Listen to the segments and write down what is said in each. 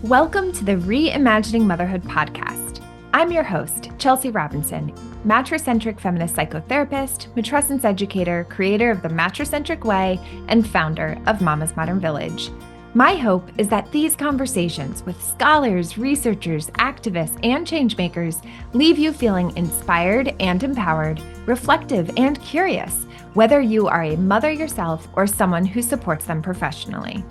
Welcome to the Re-Imagining Motherhood podcast. I'm your host, Chelsea Robinson, matricentric feminist psychotherapist, matrescence educator, creator of the Matricentric Way, and founder of Mama's Modern Village. My hope is that these conversations with scholars, researchers, activists, and changemakers leave you feeling inspired and empowered, reflective and curious, whether you are a mother yourself or someone who supports them professionally.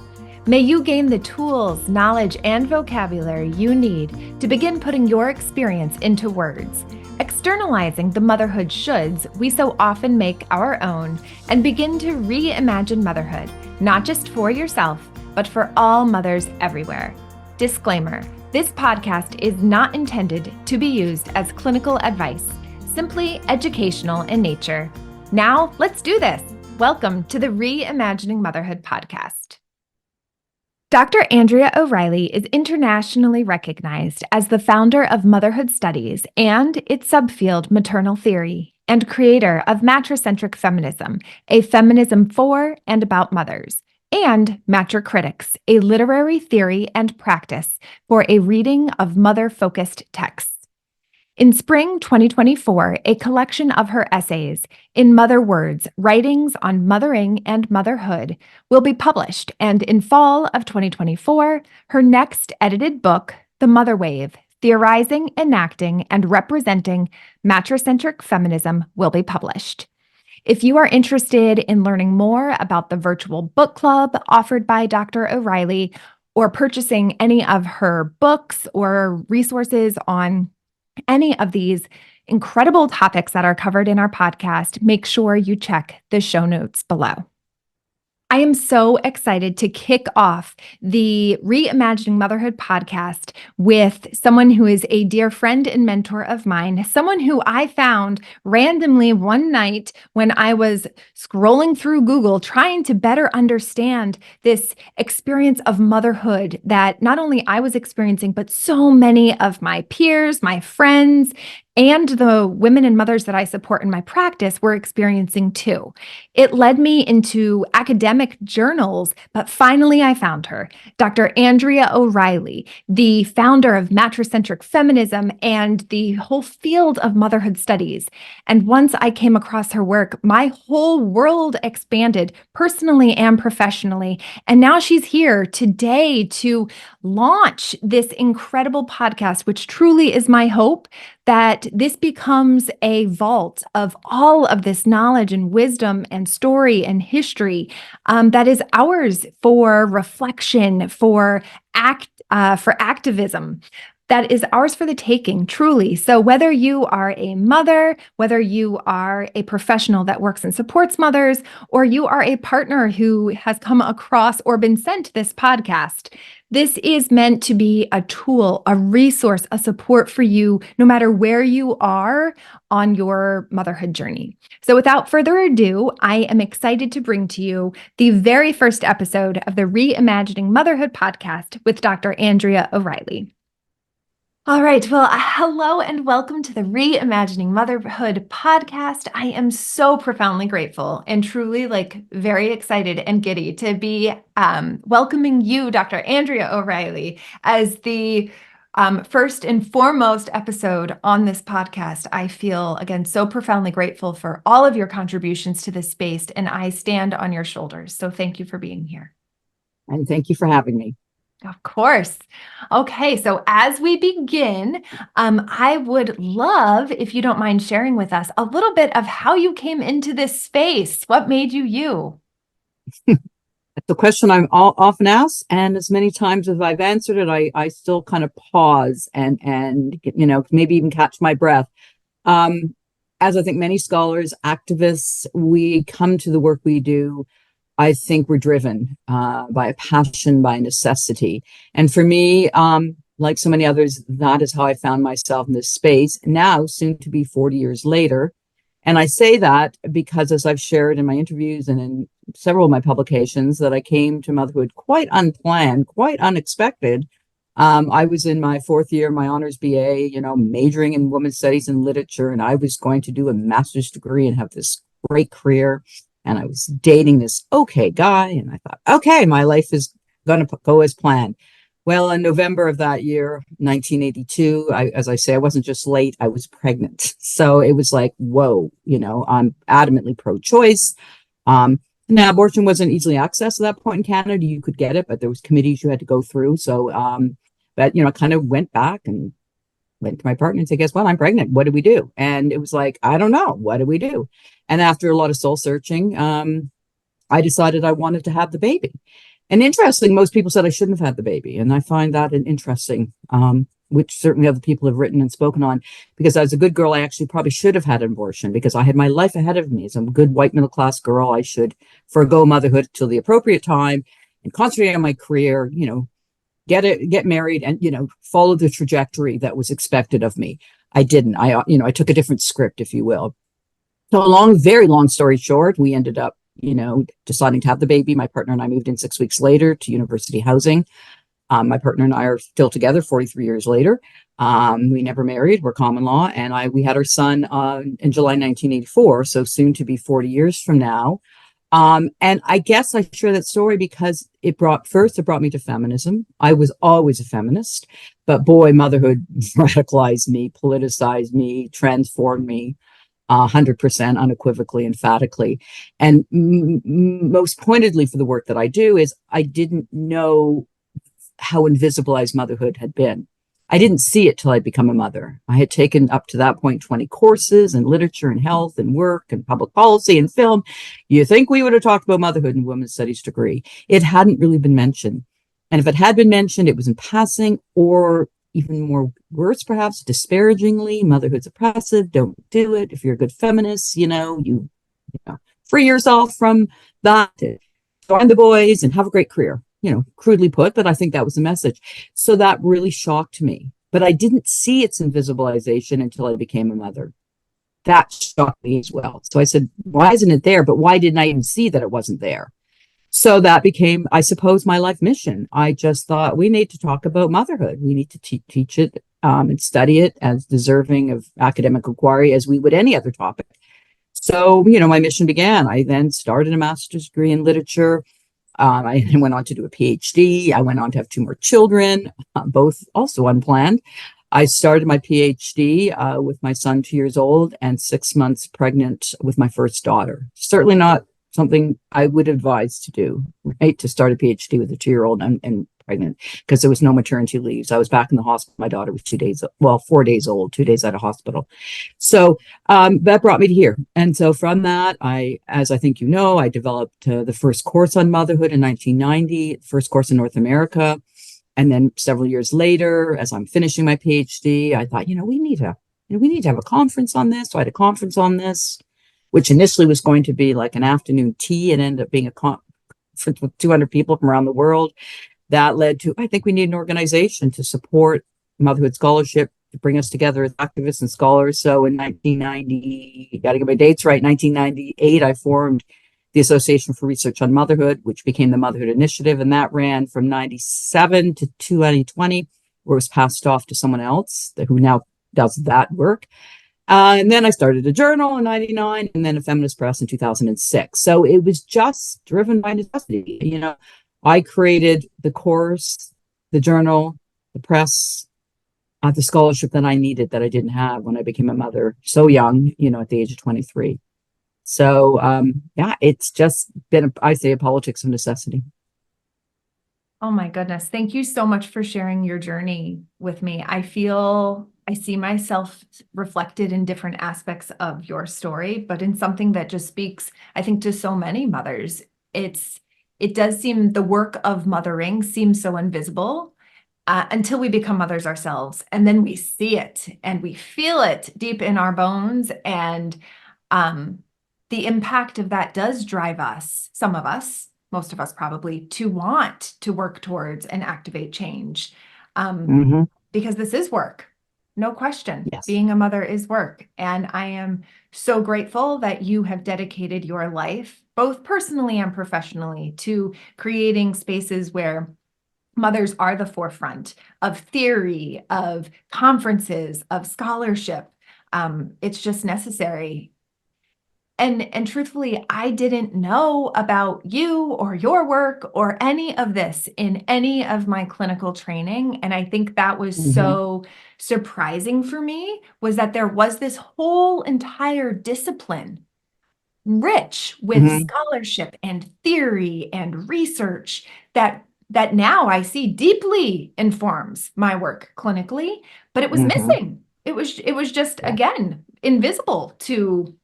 May you gain the tools, knowledge, and vocabulary you need to begin putting your experience into words, externalizing the motherhood shoulds we so often make our own, and begin to reimagine motherhood, not just for yourself, but for all mothers everywhere. Disclaimer, this podcast is not intended to be used as clinical advice, simply educational in nature. Now, let's do this. Welcome to the Re-Imagining Motherhood podcast. Dr. Andrea O'Reilly is internationally recognized as the founder of Motherhood Studies and its subfield maternal theory, and creator of Matricentric Feminism, a feminism for and about mothers, and Matricritics, a literary theory and practice for a reading of mother-focused texts. In spring 2024, a collection of her essays, In Mother Words, Writings on Mothering and Motherhood, will be published, and in fall of 2024, her next edited book, The Mother Wave, Theorizing, Enacting, and Representing Matricentric Feminism, will be published. If you are interested in learning more about the virtual book club offered by Dr. O'Reilly, or purchasing any of her books or resources on any of these incredible topics that are covered in our podcast, make sure you check the show notes below. I am so excited to kick off the Re-Imagining Motherhood podcast with someone who is a dear friend and mentor of mine, someone who I found randomly one night when I was scrolling through Google trying to better understand this experience of motherhood that not only I was experiencing, but so many of my peers, my friends, and the women and mothers that I support in my practice were experiencing too. It led me into academic journals, but finally I found her, Dr. Andrea O'Reilly, the founder of Matricentric Feminism and the whole field of motherhood studies. And once I came across her work, my whole world expanded personally and professionally. And now she's here today to launch this incredible podcast, which truly is my hope that this becomes a vault of all of this knowledge and wisdom and story and history that is ours for reflection, for activism. That is ours for the taking, truly. So whether you are a mother, whether you are a professional that works and supports mothers, or you are a partner who has come across or been sent this podcast, this is meant to be a tool, a resource, a support for you, no matter where you are on your motherhood journey. So without further ado, I am excited to bring to you the very first episode of the Re-Imagining Motherhood podcast with Dr. Andrea O'Reilly. All right. Well, hello and welcome to the Re-Imagining Motherhood podcast. I am so profoundly grateful and truly very excited and giddy to be welcoming you, Dr. Andrea O'Reilly, as the first and foremost episode on this podcast. I feel, again, so profoundly grateful for all of your contributions to this space, and I stand on your shoulders. So thank you for being here. And thank you for having me. Of course. Okay, so as we begin, I would love, if you don't mind sharing with us a little bit of how you came into this space. What made you you? It's a question I'm often asked, and as many times as I've answered it, I still kind of pause and maybe even catch my breath. As I think many scholars, activists, we come to the work we do, I think we're driven by a passion, by necessity. And for me, like so many others, that is how I found myself in this space, now soon to be 40 years later. And I say that because, as I've shared in my interviews and in several of my publications, that I came to motherhood quite unplanned, quite unexpected. I was in my fourth year, my honors BA, majoring in women's studies and literature, and I was going to do a master's degree and have this great career. And I was dating this okay guy, and I thought, okay, my life is going to go as planned. Well, in November of that year, 1982, as I say, I wasn't just late, I was pregnant. So it was like, whoa, I'm adamantly pro-choice. Um, Now, abortion wasn't easily accessed at that point in Canada. You could get it, but there was committees you had to go through. So, but, I kind of went back and went to my partner and said, guess what? I'm pregnant. What do we do? And it was like, I don't know. What do we do? And after a lot of soul searching, I decided I wanted to have the baby. And interesting, most people said I shouldn't have had the baby. And I find that an interesting, which certainly other people have written and spoken on, because as a good girl, I actually probably should have had an abortion because I had my life ahead of me. As a good white middle class girl, I should forego motherhood till the appropriate time and concentrate on my career, get married and, follow the trajectory that was expected of me. I didn't. I took a different script, if you will. So very long story short, we ended up, deciding to have the baby. My partner and I moved in 6 weeks later to university housing. My partner and I are still together 43 years later. We never married. We're common law. And we had our son in July 1984, so soon to be 40 years from now. And I guess I share that story because it brought me to feminism. I was always a feminist, but boy, motherhood radicalized me, politicized me, transformed me. 100% unequivocally, emphatically. And most pointedly for the work that I do is I didn't know how invisibilized motherhood had been. I didn't see it till I'd become a mother. I had taken up to that point 20 courses in literature and health and work and public policy and film. You think we would have talked about motherhood in a women's studies degree. It hadn't really been mentioned. And if it had been mentioned, it was in passing or even more worse, perhaps disparagingly. Motherhood's oppressive. Don't do it. If you're a good feminist, you free yourself from that. Join the boys and have a great career. Crudely put, but I think that was the message. So that really shocked me. But I didn't see its invisibilization until I became a mother. That shocked me as well. So I said, why isn't it there? But why didn't I even see that it wasn't there? So that became, I suppose, my life mission. I just thought we need to talk about motherhood. We need to teach it and study it as deserving of academic inquiry as we would any other topic. So, my mission began. I then started a master's degree in literature. I went on to do a PhD. I went on to have 2 more children, both also unplanned. I started my PhD with my son 2 years old and 6 months pregnant with my first daughter. Certainly not something I would advise to do, right? To start a PhD with a 2-year-old and pregnant, because there was no maternity leaves. I was back in the hospital. My daughter was 4 days old, 2 days out of hospital. So that brought me to here. And so from that, as I think I developed the first course on motherhood in 1990, first course in North America. And then several years later, as I'm finishing my PhD, I thought, we need to have a conference on this. So I had a conference on this, which initially was going to be like an afternoon tea and ended up being a conference with 200 people from around the world. That led to, I think we need an organization to support motherhood scholarship, to bring us together as activists and scholars. So in 1990, you got to get my dates right, 1998, I formed the Association for Research on Motherhood, which became the Motherhood Initiative. And that ran from 97 to 2020, where it was passed off to someone else who now does that work. And then I started a journal in 99 and then a feminist press in 2006. So it was just driven by necessity. I created the course, the journal, the press, the scholarship that I needed that I didn't have when I became a mother so young, at the age of 23. So, it's just been, I say, a politics of necessity. Oh my goodness. Thank you so much for sharing your journey with me. I see myself reflected in different aspects of your story, but in something that just speaks, I think, to so many mothers. It does seem the work of mothering seems so invisible until we become mothers ourselves. And then we see it and we feel it deep in our bones. And the impact of that does drive us, some of us, most of us probably, to want to work towards and activate change. Because this is work, no question. Yes. Being a mother is work. And I am so grateful that you have dedicated your life, both personally and professionally, to creating spaces where mothers are the forefront of theory, of conferences, of scholarship. It's just necessary. And truthfully, I didn't know about you or your work or any of this in any of my clinical training. And I think that was so surprising for me, was that there was this whole entire discipline rich with scholarship and theory and research that now I see deeply informs my work clinically, but it was missing. It was just, again, invisible to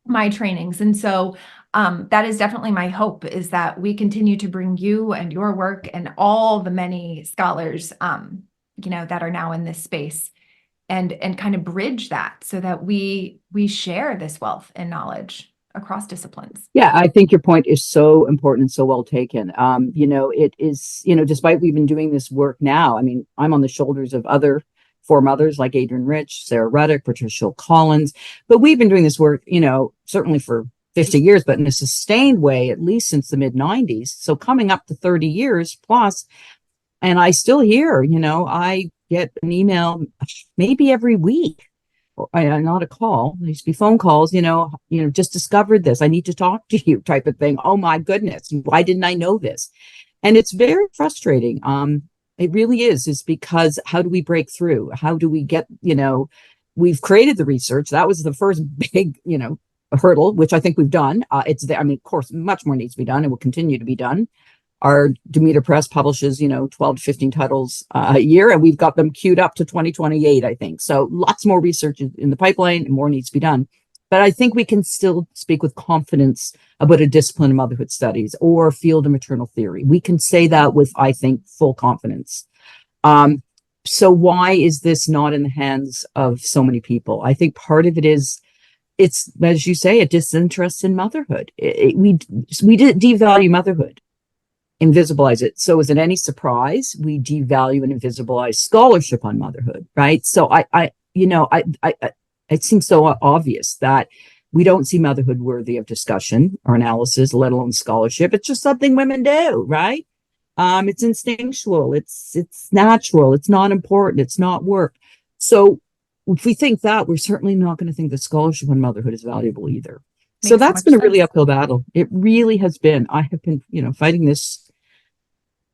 my trainings. And so that is definitely my hope, is that we continue to bring you and your work and all the many scholars, that are now in this space, and kind of bridge that so that we share this wealth and knowledge across disciplines. Yeah, I think your point is so important and so well taken. It is, despite we've been doing this work now, I mean, I'm on the shoulders of other four mothers like Adrienne Rich, Sarah Ruddock, Patricia Collins, but we've been doing this work, certainly for 50 years, but in a sustained way, at least since the mid 90s. So coming up to 30 years plus, and I still hear, I get an email maybe every week. Not a call. There used to be phone calls, just discovered this. I need to talk to you type of thing. Oh my goodness. Why didn't I know this? And it's very frustrating. It really is because how do we break through? How do we get, we've created the research. That was the first big, hurdle, which I think we've done. It's there. I mean, of course, much more needs to be done and will continue to be done. Our Demeter Press publishes, 12 to 15 titles a year, and we've got them queued up to 2028, I think. So lots more research in the pipeline and more needs to be done. But I think we can still speak with confidence about a discipline of motherhood studies or field of maternal theory. We can say that with, I think, full confidence. So why is this not in the hands of so many people? I think part of it is, it's, as you say, a disinterest in motherhood. We did devalue motherhood, invisibilize it. So is it any surprise we devalue and invisibilize scholarship on motherhood, right? So it seems so obvious that we don't see motherhood worthy of discussion or analysis, let alone scholarship. It's just something women do, right? It's instinctual, it's natural, it's not important, it's not work. So if we think that, we're certainly not going to think that scholarship on motherhood is valuable either. So that's been a really uphill battle. It really has been. I have been, fighting this,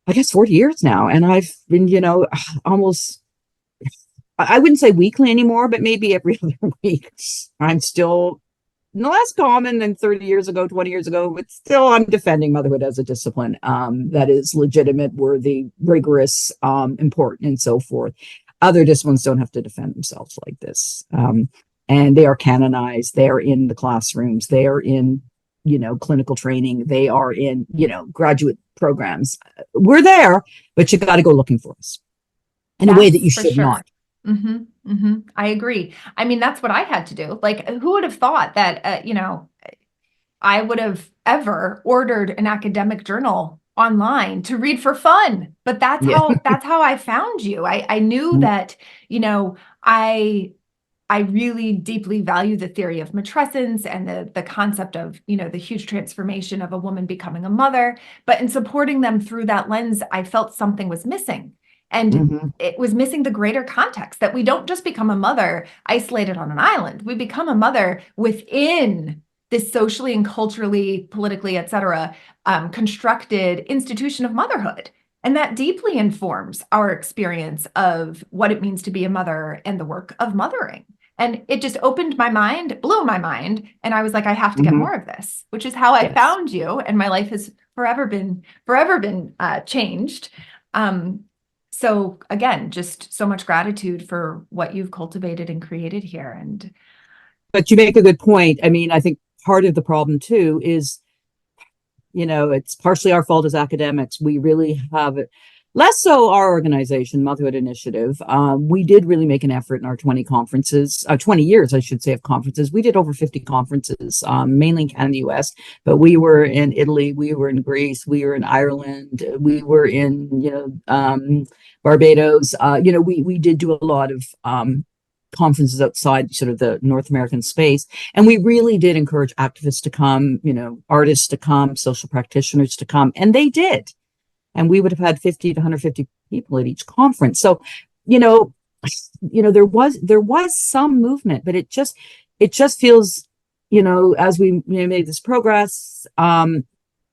I guess, 40 years now. And I've been, almost, I wouldn't say weekly anymore, but maybe every other week. I'm still less common than 30 years ago, 20 years ago, but still I'm defending motherhood as a discipline that is legitimate, worthy, rigorous, important, and so forth. Other disciplines don't have to defend themselves like this. And they are canonized. They are in the classrooms. They are in, clinical training. They are in, graduate programs. We're there, but you got to go looking for us in a way that you should not. I agree. I mean, that's what I had to do. Like, who would have thought that, I would have ever ordered an academic journal online to read for fun? But that's how I found you. I knew that, I really deeply value the theory of matrescence and the concept of, the huge transformation of a woman becoming a mother. But in supporting them through that lens, I felt something was missing. And it was missing the greater context that we don't just become a mother isolated on an island. We become a mother within this socially and culturally, politically, et cetera, constructed institution of motherhood. And that deeply informs our experience of what it means to be a mother and the work of mothering. And it just opened my mind, blew my mind. And I was like, I have to get more of this, which is how I found you. And my life has forever been changed. So again, just so much gratitude for what you've cultivated and created here. But you make a good point. I mean, I think part of the problem too is, it's partially our fault as academics. We really have it. Less so our organization, Motherhood Initiative. We did really make an effort in our 20 conferences, 20 years, I should say, of conferences. We did over 50 conferences, mainly in Canada and the US, but we were in Italy, we were in Greece, we were in Ireland, we were in, Barbados. We did do a lot of conferences outside sort of the North American space. And we really did encourage activists to come, artists to come, social practitioners to come, and they did. And we would have had 50 to 150 people at each conference. So, there was some movement, but it just feels as we made this progress,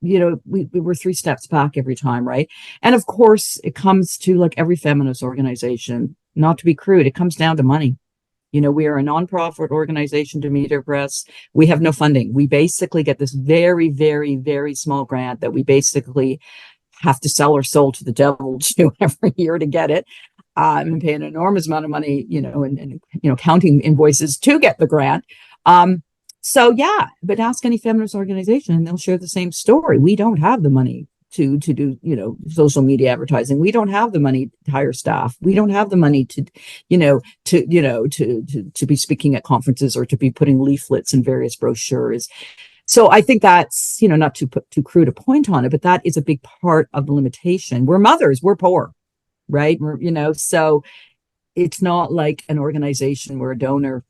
we were 3 steps back every time, right? And of course, it comes to, like every feminist organization, not to be crude, it comes down to money. We are a nonprofit organization, Demeter Press. We have no funding. We basically get this very, very, very small grant that we basically have to sell our soul to the devil to every year to get it, and pay an enormous amount of money, and counting invoices to get the grant. So yeah, but ask any feminist organization and they'll share the same story. We don't have the money to do, social media advertising. We don't have the money to hire staff. We don't have the money to be speaking at conferences or to be putting leaflets and various brochures. So I think that's, not to put too crude a point on it, but that is a big part of the limitation. We're mothers, we're poor, right? So it's not like an organization where a donor,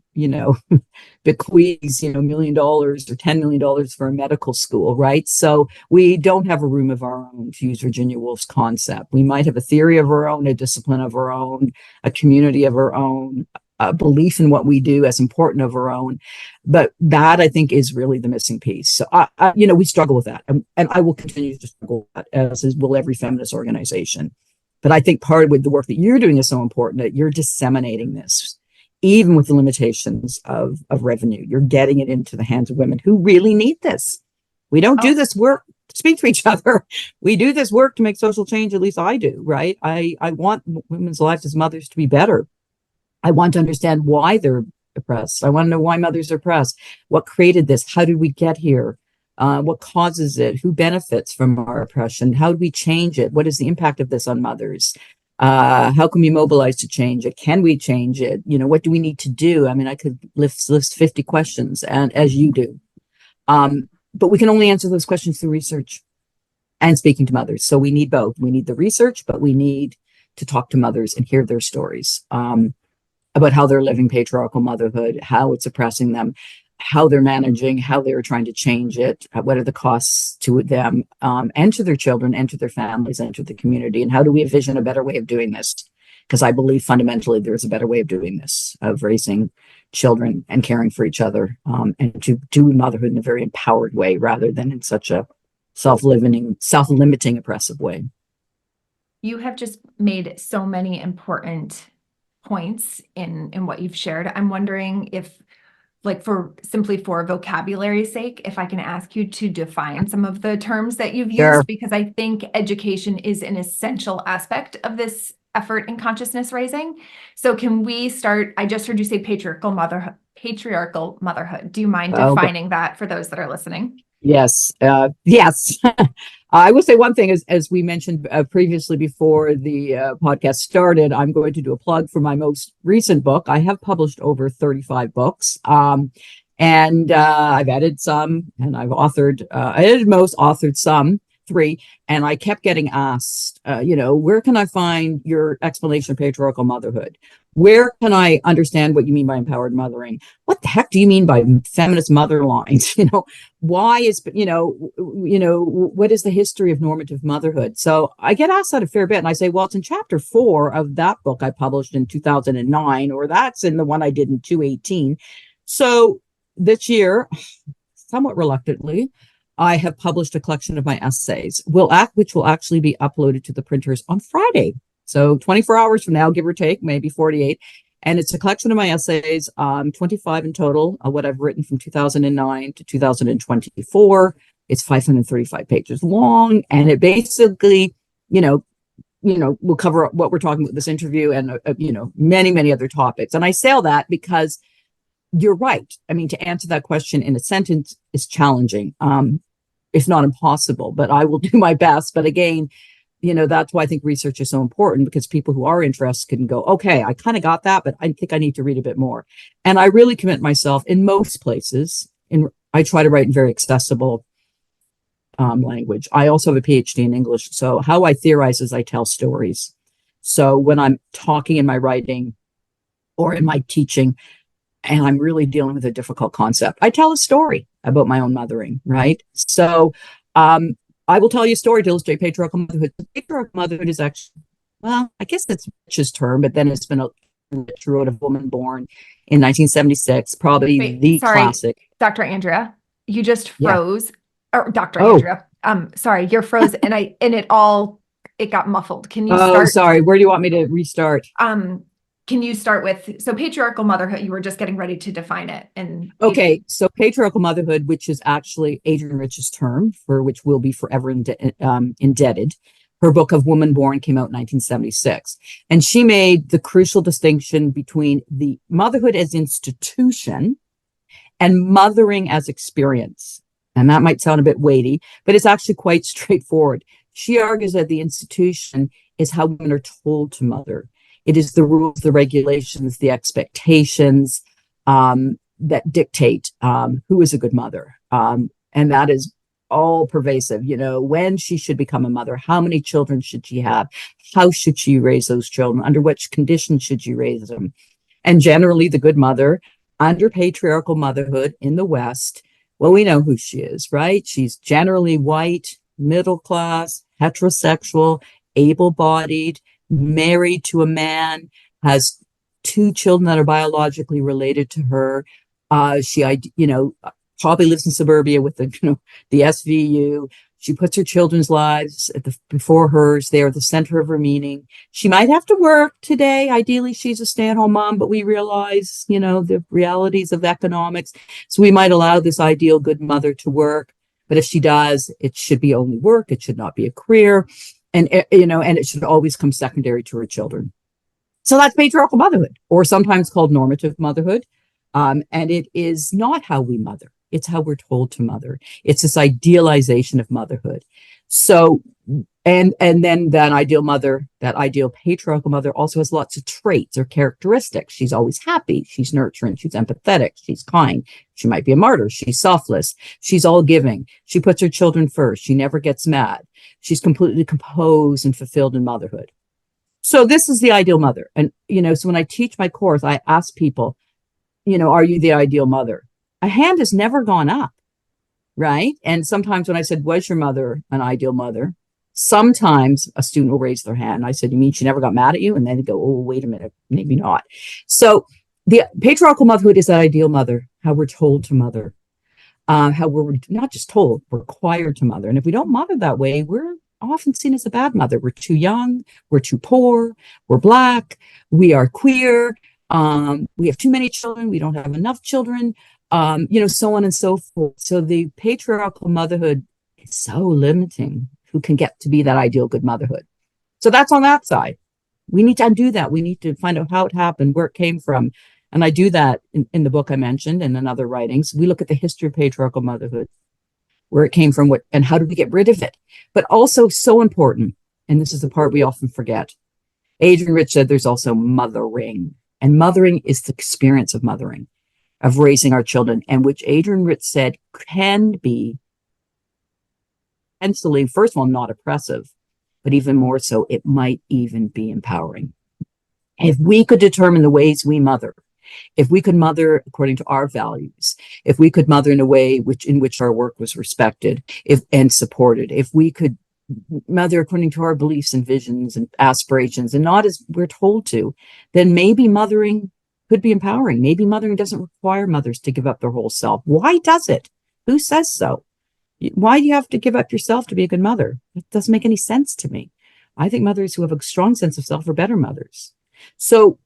bequeaths, $1 million or $10 million for a medical school, right? So we don't have a room of our own, to use Virginia Woolf's concept. We might have a theory of our own, a discipline of our own, a community of our own, a belief in what we do as important of our own. But that, I think, is really the missing piece. So, we struggle with that. And I will continue to struggle with that, as will every feminist organization. But I think part of the work that you're doing is so important, that you're disseminating this, even with the limitations of revenue. You're getting it into the hands of women who really need this. We don't do this work to speak to each other. We do this work to make social change. At least I do, right? I want women's lives as mothers to be better. I want to understand why they're oppressed. I want to know why mothers are oppressed. What created this? How did we get here? What causes it? Who benefits from our oppression? How do we change it? What is the impact of this on mothers? How can we mobilize to change it? Can we change it? What do we need to do? I mean, I could list 50 questions, and as you do. But we can only answer those questions through research and speaking to mothers. So we need both. We need the research, but we need to talk to mothers and hear their stories about how they're living patriarchal motherhood, how it's oppressing them, how they're managing, how they're trying to change it, what are the costs to them, and to their children, and to their families, and to the community, and how do we envision a better way of doing this? Because I believe fundamentally there's a better way of doing this, of raising children and caring for each other, and to do motherhood in a very empowered way rather than in such a self-limiting, oppressive way. You have just made so many important points in what you've shared. I'm wondering if, like, for vocabulary's sake, if I can ask you to define some of the terms that you've used, Sure. Because I think education is an essential aspect of this effort in consciousness raising. So can we start? I just heard you say patriarchal motherhood. Do you mind defining that for those that are listening? Yes. Yes. I will say one thing, as we mentioned previously before the podcast started, I'm going to do a plug for my most recent book. I have published over 35 books, and I've edited some, and I've authored, I edited most, authored some, 3, and I kept getting asked, where can I find your explanation of patriarchal motherhood? Where can I understand what you mean by empowered mothering? What the heck do you mean by feminist mother lines? Why is, what is the history of normative motherhood? So I get asked that a fair bit. And I say, well, it's in chapter 4 of that book I published in 2009, or that's in the one I did in 2018. So this year, somewhat reluctantly, I have published a collection of my essays, which will actually be uploaded to the printers on Friday. So 24 hours from now, give or take, maybe 48. And it's a collection of my essays, 25 in total, what I've written from 2009 to 2024. It's 535 pages long. And it basically, will cover what we're talking about this interview and, many, many other topics. And I say all that because you're right. I mean, to answer that question in a sentence is challenging, if not impossible, but I will do my best. But again, that's why I think research is so important, because people who are interested can go, okay, I kind of got that, but I think I need to read a bit more. And I really commit myself in most places. I try to write in very accessible language. I also have a Ph.D. in English. So how I theorize is I tell stories. So when I'm talking in my writing or in my teaching, and I'm really dealing with a difficult concept, I tell a story about my own mothering, right? So I will tell you a story to illustrate patriarchal motherhood. Patriarchal motherhood is actually, well, I guess that's Rich's term, but then it's been a Rich wrote A Woman Born in 1976, probably classic. Dr. Andrea, you just Yeah. froze. Or Dr. Oh, Andrea, sorry, you're froze and it got muffled. Can you oh, start? sorry. Where do you want me to restart? Can you start with, so patriarchal motherhood, you were just getting ready to define it. And Okay, so patriarchal motherhood, which is actually Adrienne Rich's term, for which we'll be forever indebted. Her book of Woman Born came out in 1976. And she made the crucial distinction between the motherhood as institution and mothering as experience. And that might sound a bit weighty, but it's actually quite straightforward. She argues that the institution is how women are told to mother. It is the rules, the regulations, the expectations that dictate who is a good mother. And that is all pervasive, when she should become a mother, how many children should she have, how should she raise those children, under which conditions should she raise them. And generally, the good mother under patriarchal motherhood in the West, well, we know who she is, right? She's generally white, middle class, heterosexual, able-bodied, married to a man, has 2 children that are biologically related to her. She probably lives in suburbia with the SVU. She puts her children's lives before hers. They are the center of her meaning. She might have to work today. Ideally, she's a stay-at-home mom, but we realize, the realities of economics. So we might allow this ideal good mother to work. But if she does, it should be only work. It should not be a career. And it should always come secondary to her children. So that's patriarchal motherhood, or sometimes called normative motherhood. And it is not how we mother. It's how we're told to mother. It's this idealization of motherhood. So, and then that ideal mother, that ideal patriarchal mother also has lots of traits or characteristics. She's always happy. She's nurturing. She's empathetic. She's kind. She might be a martyr. She's selfless. She's all giving. She puts her children first. She never gets mad. She's completely composed and fulfilled in motherhood. So this is the ideal mother. And, so when I teach my course, I ask people, are you the ideal mother? A hand has never gone up, right? And sometimes when I said, was your mother an ideal mother? Sometimes a student will raise their hand. I said, you mean she never got mad at you? And then they go, oh, wait a minute, maybe not. So the patriarchal motherhood is that ideal mother, how we're told to mother, how we're not just told, we're required to mother. And if we don't mother that way, we're often seen as a bad mother. We're too young, we're too poor, we're Black, we are queer, we have too many children, we don't have enough children, so on and so forth. So the patriarchal motherhood is so limiting who can get to be that ideal good motherhood. So that's on that side. We need to undo that. We need to find out how it happened, where it came from. And I do that in the book I mentioned and in other writings. We look at the history of patriarchal motherhood, where it came from, and how do we get rid of it? But also so important, and this is the part we often forget. Adrienne Rich said there's also mothering, and mothering is the experience of mothering, of raising our children, and which Adrienne Rich said can be potentially, first of all, not oppressive, but even more so, it might even be empowering. If we could determine the ways we mother, if we could mother according to our values, if we could mother in a way in which our work was respected and supported, if we could mother according to our beliefs and visions and aspirations and not as we're told to, then maybe mothering could be empowering. Maybe mothering doesn't require mothers to give up their whole self. Why does it? Who says so? Why do you have to give up yourself to be a good mother? It doesn't make any sense to me. I think mothers who have a strong sense of self are better mothers. So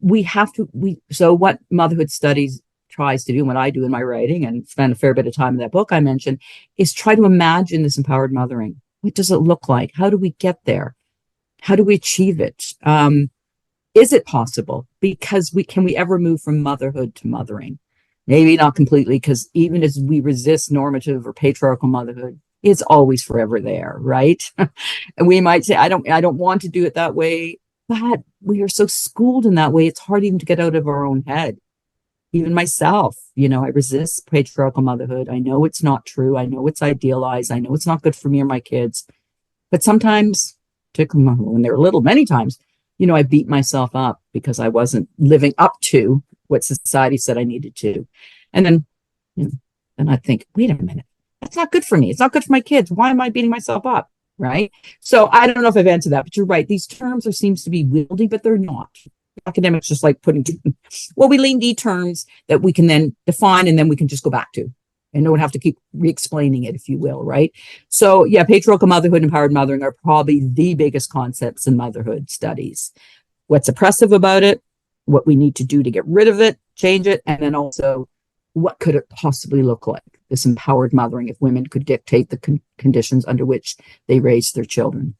so what Motherhood Studies tries to do, and what I do in my writing and spend a fair bit of time in that book I mentioned, is try to imagine this empowered mothering. What does it look like? How do we get there? How do we achieve it? Is it possible? Because can we ever move from motherhood to mothering? Maybe not completely, because even as we resist normative or patriarchal motherhood, it's always forever there, right? And we might say, I don't want to do it that way. But we are so schooled in that way, it's hard even to get out of our own head. Even myself, I resist patriarchal motherhood. I know it's not true. I know it's idealized. I know it's not good for me or my kids. But sometimes, particularly when they're little, many times, I beat myself up because I wasn't living up to what society said I needed to. And then, then I think, wait a minute, that's not good for me. It's not good for my kids. Why am I beating myself up? Right? So I don't know if I've answered that, but you're right. These terms seems to be wieldy, but they're not. Academics just like we lean D terms that we can then define and then we can just go back to. and don't have to keep re-explaining it, if you will, right? So yeah, patriarchal motherhood, empowered mothering are probably the biggest concepts in motherhood studies. What's oppressive about it, what we need to do to get rid of it, change it, and then also what could it possibly look like, this empowered mothering, if women could dictate the conditions under which they raise their children.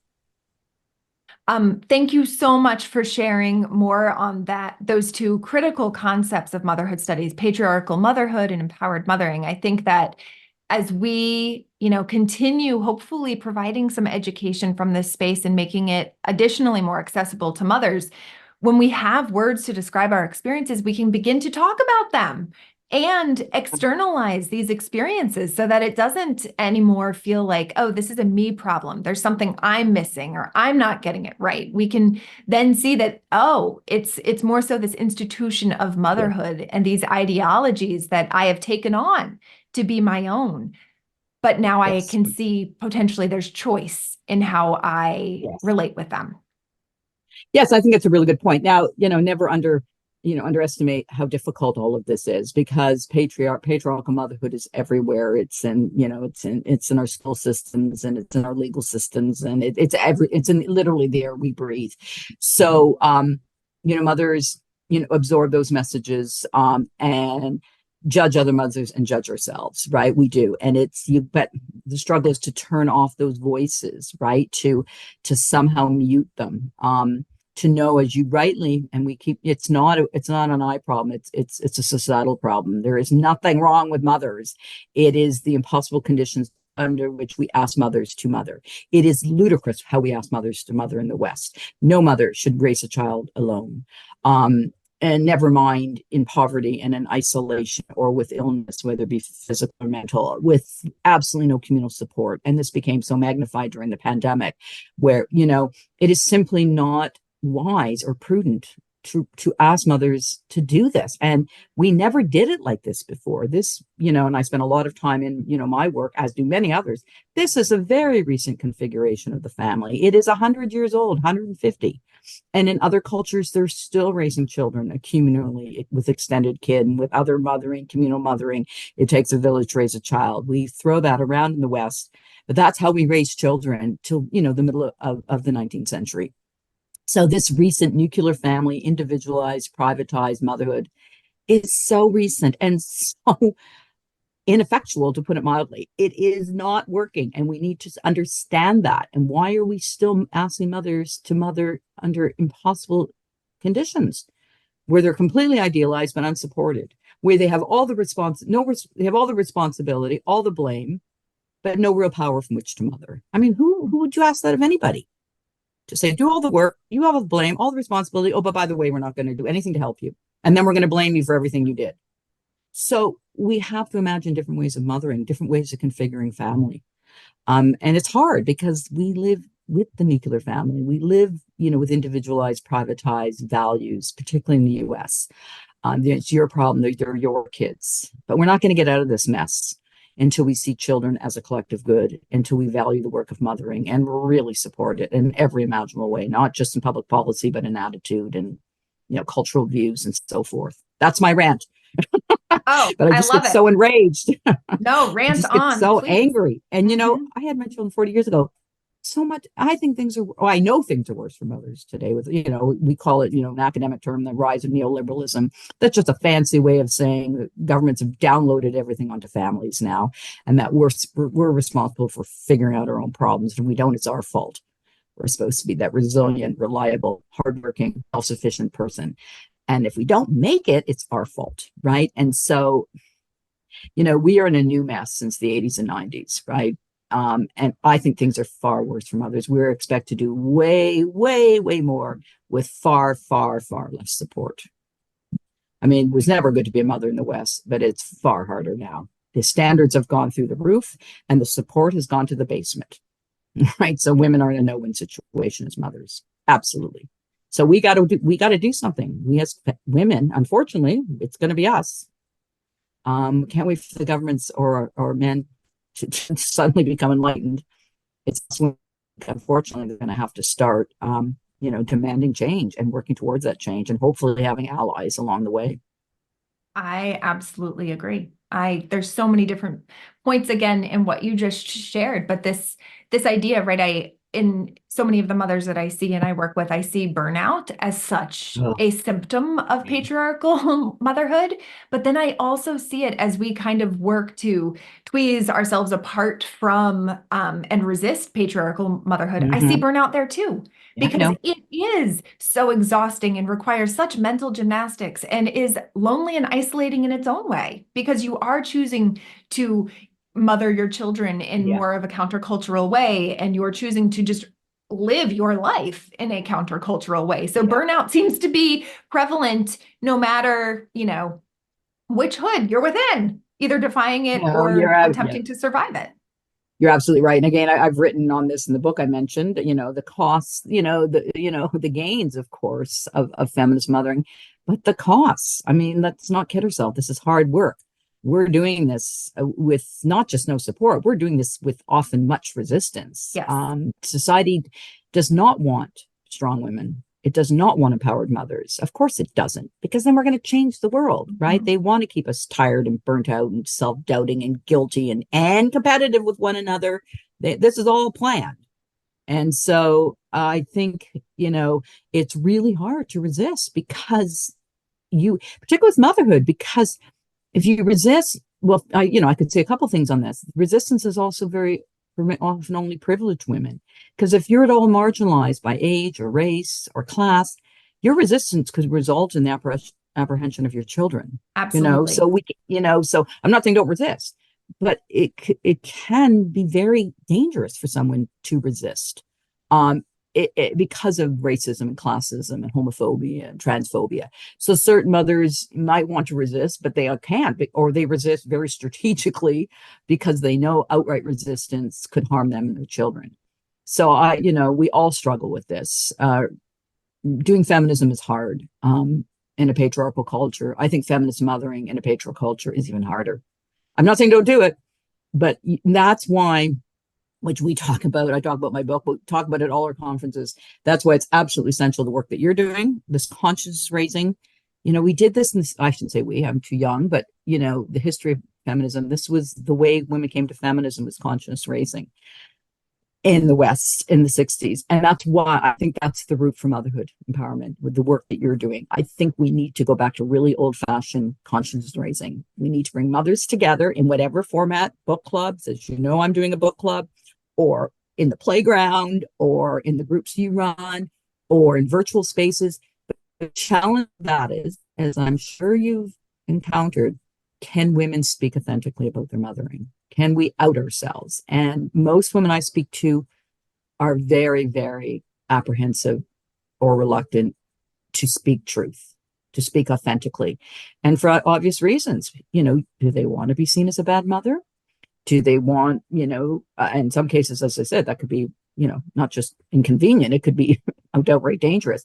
Thank you so much for sharing more on those two critical concepts of motherhood studies, patriarchal motherhood and empowered mothering. I think that as we, continue hopefully providing some education from this space and making it additionally more accessible to mothers, when we have words to describe our experiences, we can begin to talk about them and externalize these experiences so that it doesn't anymore feel like, oh, this is a me problem. There's something I'm missing or I'm not getting it right. We can then see that, oh, it's more so this institution of motherhood and these ideologies that I have taken on to be my own. But now I can see potentially there's choice in how I relate with them. Yes, I think that's a really good point. Now, never underestimate how difficult all of this is, because patriarchal motherhood is everywhere. It's in our school systems, and it's in our legal systems, and it's in literally the air we breathe. So mothers absorb those messages and judge other mothers and judge ourselves, right? We do. And but the struggle is to turn off those voices, right? To somehow mute them. To know, as you rightly, and it's not an I problem. It's a societal problem. There is nothing wrong with mothers. It is the impossible conditions under which we ask mothers to mother. It is ludicrous how we ask mothers to mother in the West. No mother should raise a child alone. And never mind in poverty and in isolation or with illness, whether it be physical or mental, with absolutely no communal support. And this became so magnified during the pandemic, where, it is simply not wise or prudent to ask mothers to do this. And we never did it like this before. This, and I spent a lot of time in, my work, as do many others. This is a very recent configuration of the family. It is 100 years old, 150. And in other cultures, they're still raising children communally with extended kin, and with other mothering, communal mothering. It takes a village to raise a child. We throw that around in the West, but that's how we raise children till, the middle of the 19th century. So this recent nuclear family, individualized, privatized motherhood is so recent and so ineffectual, to put it mildly. It is not working, and we need to understand that. And why are we still asking mothers to mother under impossible conditions, where they're completely idealized but unsupported, where they have all the they have all the responsibility, all the blame, but no real power from which to mother? I mean, who would you ask that of? Anybody? To say, do all the work, you have all the blame, all the responsibility. Oh, but by the way, we're not going to do anything to help you. And then we're going to blame you for everything you did. So we have to imagine different ways of mothering, different ways of configuring family. And it's hard because we live with the nuclear family. We live, with individualized, privatized values, particularly in the US. It's your problem. They're your kids. But we're not going to get out of this mess until we see children as a collective good, until we value the work of mothering and really support it in every imaginable way, not just in public policy, but in attitude and, cultural views and so forth. That's my rant. Oh, but I just get so enraged. No, rant I just get on, so please. angry. And, I had my children 40 years ago. So much, I think I know things are worse for mothers today with, we call it, an academic term, the rise of neoliberalism. That's just a fancy way of saying that governments have downloaded everything onto families now, and that we're responsible for figuring out our own problems. And we don't, it's our fault. We're supposed to be that resilient, reliable, hardworking, self-sufficient person. And if we don't make it, it's our fault, right? And so, we are in a new mess since the 80s and 90s, right? And I think things are far worse for mothers. We're expected to do way, way, way more with far, far, far less support. I mean, it was never good to be a mother in the West, but it's far harder now. The standards have gone through the roof, and the support has gone to the basement, right? So women are in a no-win situation as mothers. Absolutely. So we got to do something. We as women, unfortunately, it's going to be us. Can't wait for the governments or men to suddenly become enlightened. It's unfortunately they're going to have to start, demanding change and working towards that change, and hopefully having allies along the way. I absolutely agree. There's so many different points again in what you just shared, but this idea, right? In so many of the mothers that I see and I work with, I see burnout as such Oh, a symptom of patriarchal motherhood. But then I also see it as we kind of work to tweeze ourselves apart from and resist patriarchal motherhood. I see burnout there too, yeah, I because know. it is so exhausting and requires such mental gymnastics and is lonely and isolating in its own way, because you are choosing to mother your children in Yeah, more of a countercultural way, and you're choosing to just live your life in a countercultural way. So yeah. burnout seems to be prevalent no matter, which hood you're within, either defying it No, you're or out. Yeah, attempting to survive it. you're absolutely right. And again, I've written on this in the book I mentioned, the costs, the gains, of course, of feminist mothering, but the costs. I mean, let's not kid ourselves. This is hard work. We're doing this with not just no support, we're doing this with often much resistance. Yes. Society does not want strong women. It does not want empowered mothers. Of course it doesn't, because then we're going to change the world, right? Mm-hmm. They want to keep us tired and burnt out and self-doubting and guilty and competitive with one another. This is all planned. And so I think, it's really hard to resist, because particularly with motherhood, because if you resist, well, I could say a couple things on this. Resistance is also very often only privileged women, because if you're at all marginalized by age or race or class, your resistance could result in the apprehension of your children. Absolutely. So I'm not saying don't resist, but it can be very dangerous for someone to resist. Because of racism and classism and homophobia and transphobia. So certain mothers might want to resist, but they can't, or they resist very strategically because they know outright resistance could harm them and their children. So we all struggle with this. Doing feminism is hard in a patriarchal culture. I think feminist mothering in a patriarchal culture is even harder. I'm not saying don't do it, but that's why, which we talk about, I talk about my book, we talk about it at all our conferences. That's why it's absolutely essential, the work that you're doing, this consciousness raising. We did this, I shouldn't say we, I'm too young, but, the history of feminism, this was the way women came to feminism, was consciousness raising in the West in the 60s. And that's why I think that's the root for motherhood empowerment with the work that you're doing. I think we need to go back to really old-fashioned consciousness raising. We need to bring mothers together in whatever format, book clubs, as you know, I'm doing a book club, or in the playground, or in the groups you run, or in virtual spaces. But the challenge of that is, as I'm sure you've encountered, can women speak authentically about their mothering? Can we out ourselves? And most women I speak to are very, very apprehensive or reluctant to speak truth, to speak authentically. And for obvious reasons, do they want to be seen as a bad mother? Do they want, in some cases, as I said, that could be, not just inconvenient, it could be outright dangerous.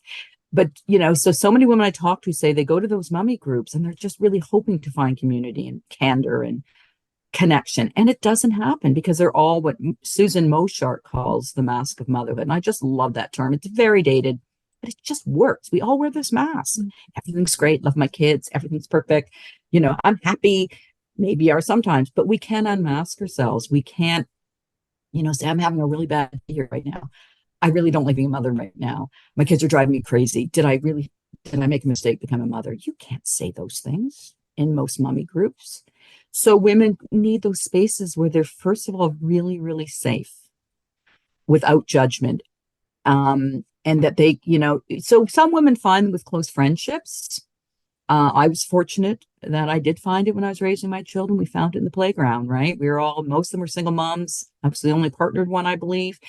But, so many women I talk to say they go to those mommy groups and they're just really hoping to find community and candor and connection. And it doesn't happen, because they're all what Susan Moshart calls the mask of motherhood. And I just love that term. It's very dated, but it just works. We all wear this mask. Everything's great. Love my kids. Everything's perfect. I'm happy. Maybe are sometimes, but we can unmask ourselves. We can't, say, I'm having a really bad year right now. I really don't like being a mother right now. My kids are driving me crazy. Did I make a mistake becoming a mother? You can't say those things in most mommy groups. So women need those spaces where they're, first of all, really, really safe without judgment. And that they, so some women find them with close friendships. I was fortunate that I did find it when I was raising my children. We found it in the playground, right? Most of them were single moms. I was the only partnered one, I believe.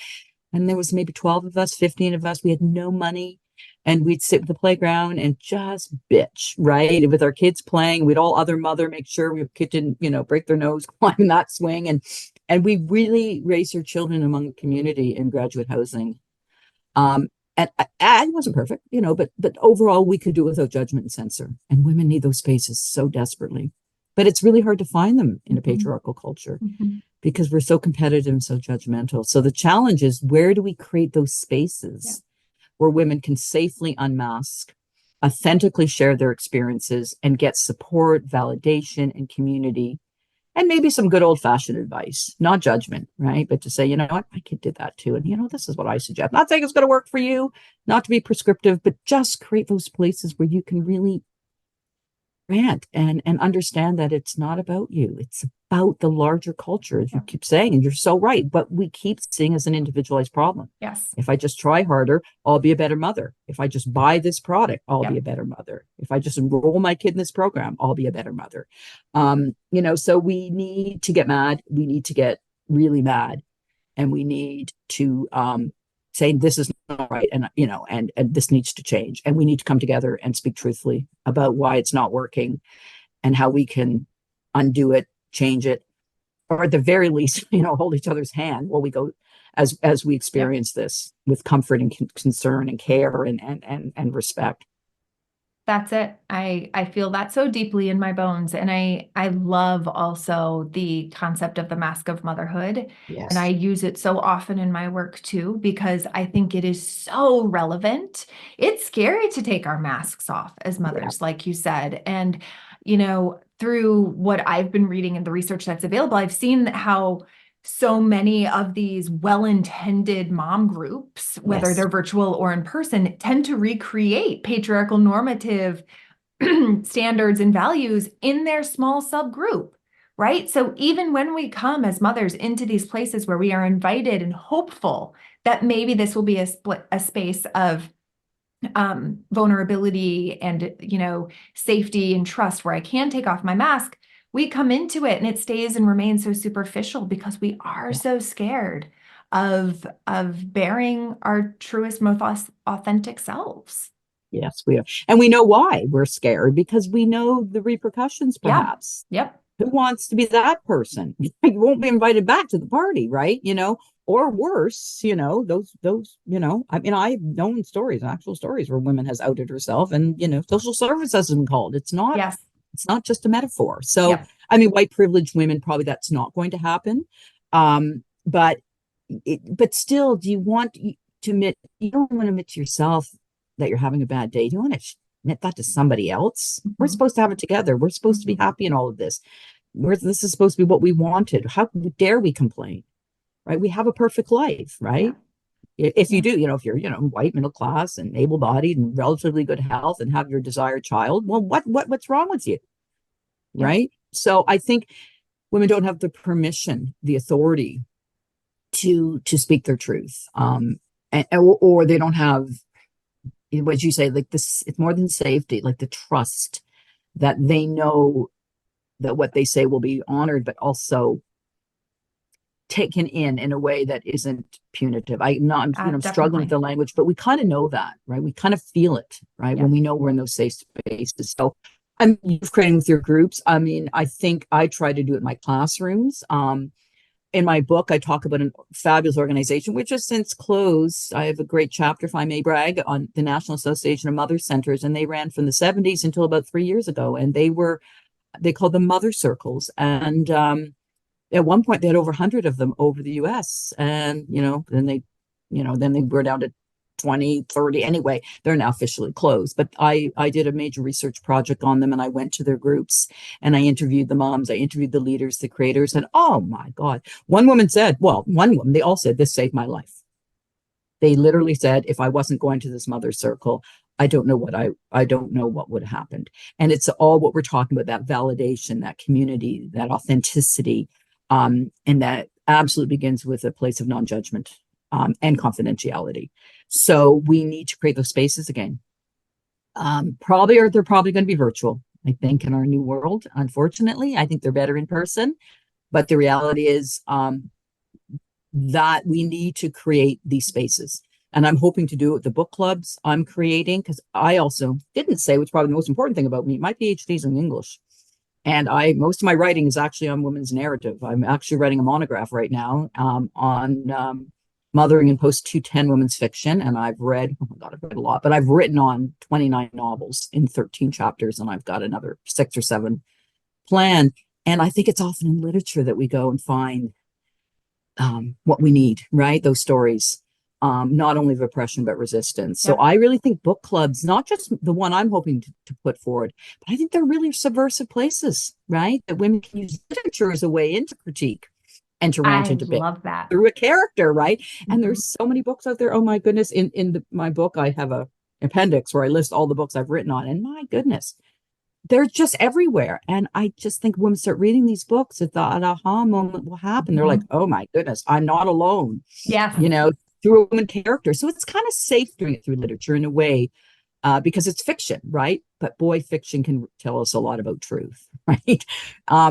And there was maybe 12 of us, 15 of us. We had no money. And we'd sit at the playground and just bitch, right? With our kids playing, we'd all other mother, make sure we kid didn't, break their nose climbing that swing. And we really raised our children among the community in graduate housing. And I wasn't perfect, but overall we could do it without judgment and censor. And women need those spaces so desperately. But it's really hard to find them in a patriarchal culture, because we're so competitive and so judgmental. So the challenge is, where do we create those spaces where women can safely unmask, authentically share their experiences, and get support, validation, and community and maybe some good old fashioned advice, not judgment, right? But to say, you know what, my kid did that too. And, you know, this is what I suggest. Not saying it's going to work for you, not to be prescriptive, but just create those places where you can really rant and understand that it's not about you. It's about the larger culture, as you keep saying, and you're so right. But we keep seeing as an individualized problem. Yes. If I just try harder, I'll be a better mother. If I just buy this product, I'll be a better mother. If I just enroll my kid in this program, I'll be a better mother. You know, so we need to get mad. We need to get really mad, and we need to saying this is not right, and you know, and this needs to change, and we need to come together and speak truthfully about why it's not working and how we can undo it, change it, or at the very least, you know, hold each other's hand while we go as we experience this with comfort and concern and care and respect. That's it. I feel that so deeply in my bones. And I love also the concept of the mask of motherhood. Yes. And I use it so often in my work too, because I think it is so relevant. It's scary to take our masks off as mothers, like you said. And, you know, through what I've been reading and the research that's available, I've seen how so many of these well-intended mom groups, whether they're virtual or in person, tend to recreate patriarchal normative standards and values in their small subgroup, right? So even when we come as mothers into these places where we are invited and hopeful that maybe this will be a space of vulnerability and, you know, safety and trust where I can take off my mask, we come into it and it stays and remains so superficial because we are so scared of bearing our truest, most authentic selves. Yes, we are. And we know why we're scared, because we know the repercussions, perhaps. Yep. Who wants to be that person? You won't be invited back to the party, right? You know, or worse, you know, those, you know, I mean, I've known stories, actual stories where women has outed herself and, you know, social service has been called. It's not just a metaphor. So, I mean, white privileged women, probably that's not going to happen. But still, do you want to admit, you don't want to admit to yourself that you're having a bad day. Do you want to admit that to somebody else? We're supposed to have it together. We're supposed to be happy in all of this. This is supposed to be what we wanted. How dare we complain? Right? We have a perfect life, right? If you do, you know, if you're, you know, white, middle class and able-bodied and relatively good health and have your desired child, well, what's wrong with you? Right? So I think women don't have the permission, the authority to speak their truth. Or they don't have, what you say, like this, it's more than safety, like the trust that they know that what they say will be honored, but also taken in a way that isn't punitive. I'm struggling with the language, but we kind of know that, right? We kind of feel it, right? When we know we're in those safe spaces. So you've creating with your groups. I mean, I think I try to do it in my classrooms. In my book, I talk about a fabulous organization, which has since closed. I have a great chapter, if I may brag, on the National Association of Mother Centers, and they ran from the 70s until about 3 years ago. And they called them mother circles. And at one point, they had over 100 of them over the US. And, then they were down to 20, 30. Anyway, they're now officially closed. But I did a major research project on them, and I went to their groups and I interviewed the moms. I interviewed the leaders, the creators, and oh my God. One woman, they all said, this saved my life. They literally said, if I wasn't going to this mother circle, I don't know what would have happened. And it's all what we're talking about, that validation, that community, that authenticity, and that absolutely begins with a place of non-judgment and confidentiality. So we need to create those spaces again. They're probably going to be virtual, I think, in our new world. Unfortunately, I think they're better in person. But the reality is that we need to create these spaces. And I'm hoping to do it with the book clubs I'm creating, because I also didn't say, what's probably the most important thing about me, my PhD is in English. And most of my writing is actually on women's narrative. I'm actually writing a monograph right now on mothering and post-210 women's fiction. And I've read a lot, but I've written on 29 novels in 13 chapters, and I've got another 6 or 7 planned. And I think it's often in literature that we go and find what we need, right? Those stories. not only of oppression, but resistance. Yeah. So I really think book clubs, not just the one I'm hoping to put forward, but I think they're really subversive places, right? That women can use literature as a way into critique and to rant I and debate love that. through a character, right? Mm-hmm. And there's so many books out there. Oh my goodness. My book, I have a appendix where I list all the books I've written on, and my goodness, they're just everywhere. And I just think when we start reading these books, an aha moment will happen. They're like, oh my goodness, I'm not alone. Yes. Through a woman character. So it's kind of safe doing it through literature in a way, because it's fiction, right? But boy, fiction can tell us a lot about truth, right?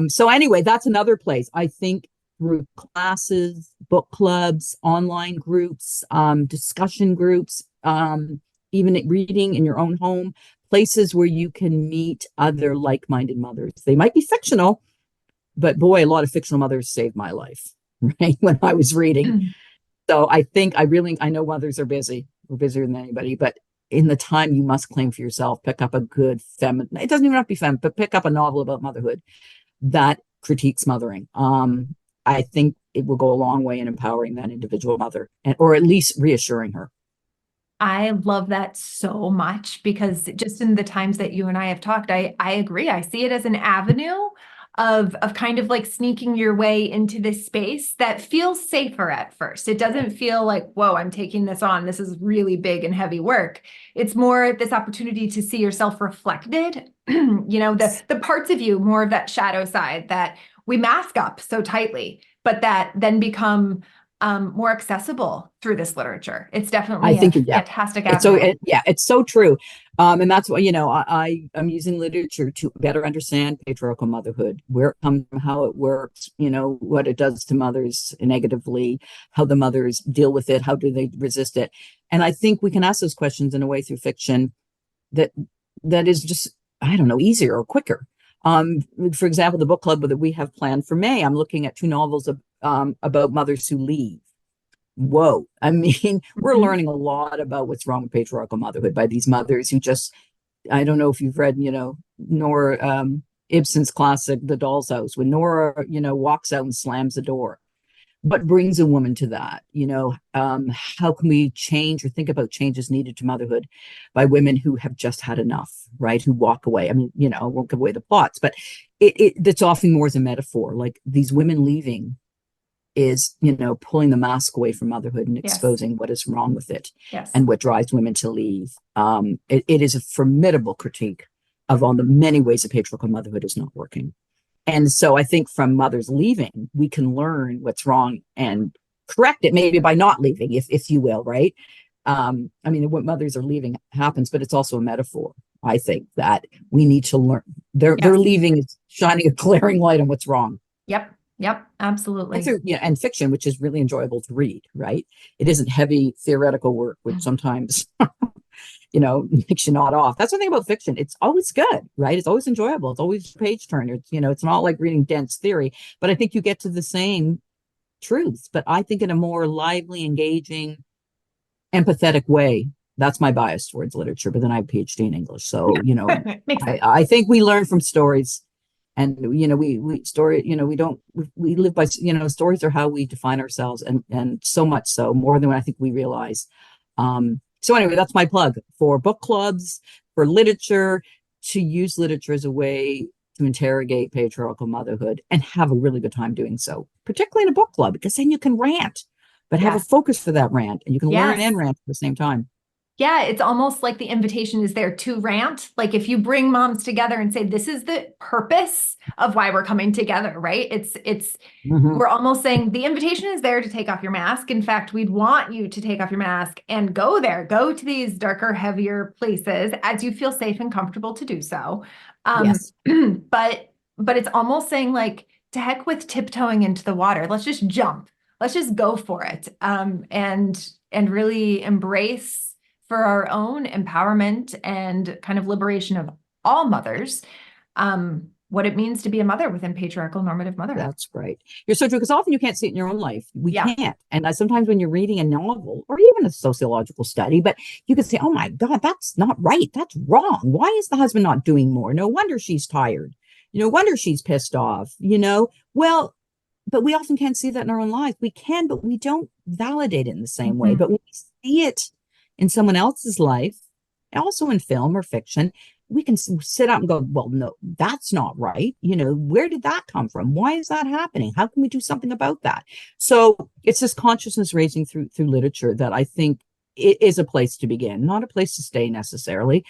So anyway, that's another place. I think through classes, book clubs, online groups, discussion groups, even reading in your own home, places where you can meet other like-minded mothers. They might be fictional, but boy, a lot of fictional mothers saved my life, right? When I was reading. So I think I know mothers are busy. We're busier than anybody, but in the time you must claim for yourself, pick up a good feminine, it doesn't even have to be feminine, but pick up a novel about motherhood that critiques mothering. I think it will go a long way in empowering that individual mother, or at least reassuring her. I love that so much, because just in the times that you and I have talked, I agree. I see it as an avenue of kind of like sneaking your way into this space that feels safer at first. It doesn't feel like, whoa, I'm taking this on. This is really big and heavy work. It's more this opportunity to see yourself reflected, the parts of you, more of that shadow side that we mask up so tightly, but that then become more accessible through this literature. It's definitely fantastic avenue. It's so true. And that's why, I'm using literature to better understand patriarchal motherhood, where it comes from, how it works, what it does to mothers negatively, how the mothers deal with it, how do they resist it. And I think we can ask those questions in a way through fiction that is just, I don't know, easier or quicker. For example, the book club that we have planned for May, I'm looking at 2 novels about mothers who leave. Whoa. I mean, we're learning a lot about what's wrong with patriarchal motherhood by these mothers who just, I don't know if you've read, Nora Ibsen's classic, The Doll's House, when Nora, walks out and slams the door. What brings a woman to that? How can we change or think about changes needed to motherhood by women who have just had enough, right? Who walk away. I mean, I won't give away the plots, but it's often more as a metaphor. Like these women leaving is, pulling the mask away from motherhood and exposing what is wrong with it and what drives women to leave. It is a formidable critique of all the many ways that patriarchal motherhood is not working. And so I think from mothers leaving, we can learn what's wrong and correct it, maybe by not leaving, if you will, right? I mean, what mothers are leaving happens, but it's also a metaphor. I think that we need to learn. Their leaving is shining a glaring light on what's wrong. Yep, absolutely. And fiction, which is really enjoyable to read, right? It isn't heavy theoretical work, which sometimes makes you nod off. That's the thing about fiction. It's always good, right? It's always enjoyable. It's always page turner. It's not like reading dense theory, but I think you get to the same truths, but I think in a more lively, engaging, empathetic way. That's my bias towards literature, but then I have a PhD in English. So, I think we learn from stories. And, we live by, stories are how we define ourselves, and so much so, more than what I think we realize. So anyway, that's my plug for book clubs, for literature, to use literature as a way to interrogate patriarchal motherhood and have a really good time doing so, particularly in a book club, because then you can rant, but have a focus for that rant, and you can learn and rant at the same time. Yeah, it's almost like the invitation is there to rant. Like if you bring moms together and say, this is the purpose of why we're coming together, right? We're almost saying the invitation is there to take off your mask. In fact, we'd want you to take off your mask and go to these darker, heavier places as you feel safe and comfortable to do so. But it's almost saying, like, to heck with tiptoeing into the water. Let's just jump. Let's just go for it. And really embrace, for our own empowerment and kind of liberation of all mothers, what it means to be a mother within patriarchal normative motherhood. That's right. You're so true, because often you can't see it in your own life. We can't. And sometimes when you're reading a novel or even a sociological study, but you can say, oh my God, that's not right. That's wrong. Why is the husband not doing more? No wonder she's tired. No wonder she's pissed off, Well, but we often can't see that in our own life. We can, but we don't validate it in the same way. But when we see it in someone else's life, also in film or fiction, we can sit up and go, well, no, that's not right. Where did that come from? Why is that happening? How can we do something about that? So it's this consciousness raising through literature that I think it is a place to begin, not a place to stay necessarily.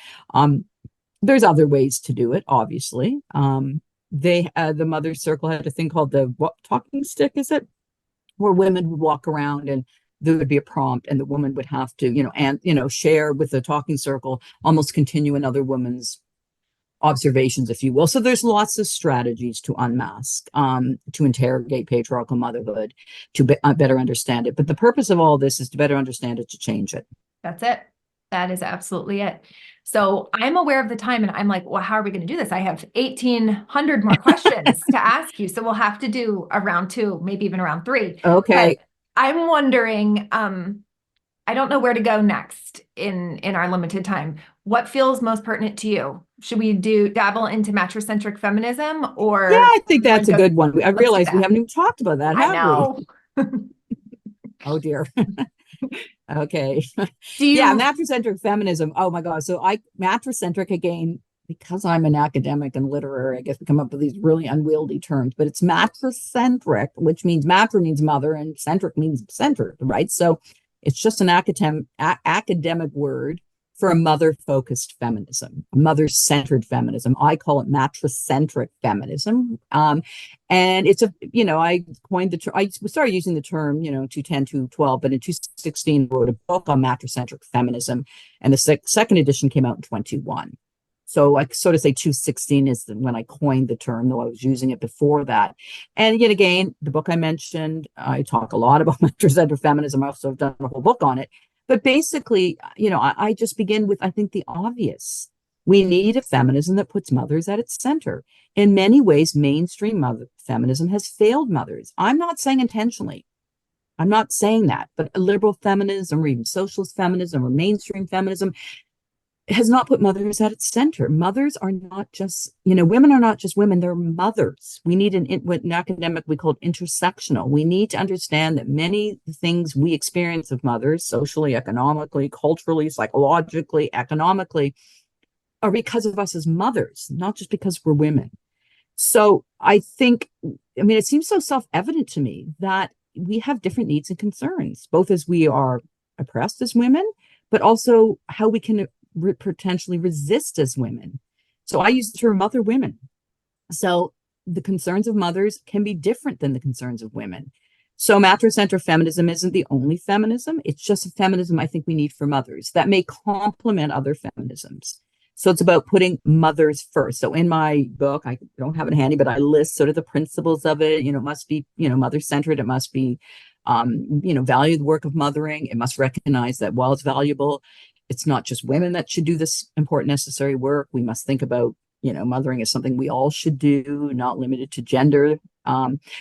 There's other ways to do it, obviously. The Mother's Circle had a thing called the talking stick, is it? Where women would walk around and there would be a prompt and the woman would have to, share with the talking circle, almost continue another woman's observations, if you will. So there's lots of strategies to unmask, to interrogate patriarchal motherhood, to better understand it. But the purpose of all this is to better understand it, to change it. That's it. That is absolutely it. So I'm aware of the time and I'm like, well, how are we going to do this? I have 1,800 more questions to ask you. So we'll have to do a round 2, maybe even a round 3. Okay. But I'm wondering, I don't know where to go next in our limited time. What feels most pertinent to you? Should we dabble into matricentric feminism or? Yeah, I think that's a good one. I realize we haven't even talked about that, have we? Oh dear. Okay. Yeah, matricentric feminism. Oh my God. So matricentric again, because I'm an academic and literary, I guess we come up with these really unwieldy terms, but it's matricentric, which means matri means mother and centric means centered, right? So it's just an academic word for a mother-focused feminism, a mother-centered feminism. I call it matricentric feminism. And it's I coined the term, I started using the term, 2010, 2012, but in 2016, I wrote a book on matricentric feminism. And the second edition came out in 2021. So I sort of say 2016 is when I coined the term, though I was using it before that. And yet again, the book I mentioned, I talk a lot about matricentric feminism. I also have done a whole book on it. But basically, I just begin with, I think, the obvious. We need a feminism that puts mothers at its center. In many ways, mainstream feminism has failed mothers. I'm not saying intentionally. I'm not saying that. But liberal feminism or even socialist feminism or mainstream feminism has not put mothers at its center. Mothers are not just, women are not just women, they're mothers. We need what in academic we call intersectional. We need to understand that many things we experience of mothers, socially, economically, culturally, psychologically, economically, are because of us as mothers, not just because we're women. So I think, it seems so self-evident to me that we have different needs and concerns, both as we are oppressed as women, but also how we can potentially resist as women. So I use the term mother women. So the concerns of mothers can be different than the concerns of women. So matricentric feminism isn't the only feminism. It's just a feminism I think we need for mothers that may complement other feminisms. So it's about putting mothers first. So in my book, I don't have it handy, but I list sort of the principles of it. It must be, mother-centered. It must be, value the work of mothering. It must recognize that while it's valuable, it's not just women that should do this important, necessary work. We must think about, mothering is something we all should do, not limited to gender.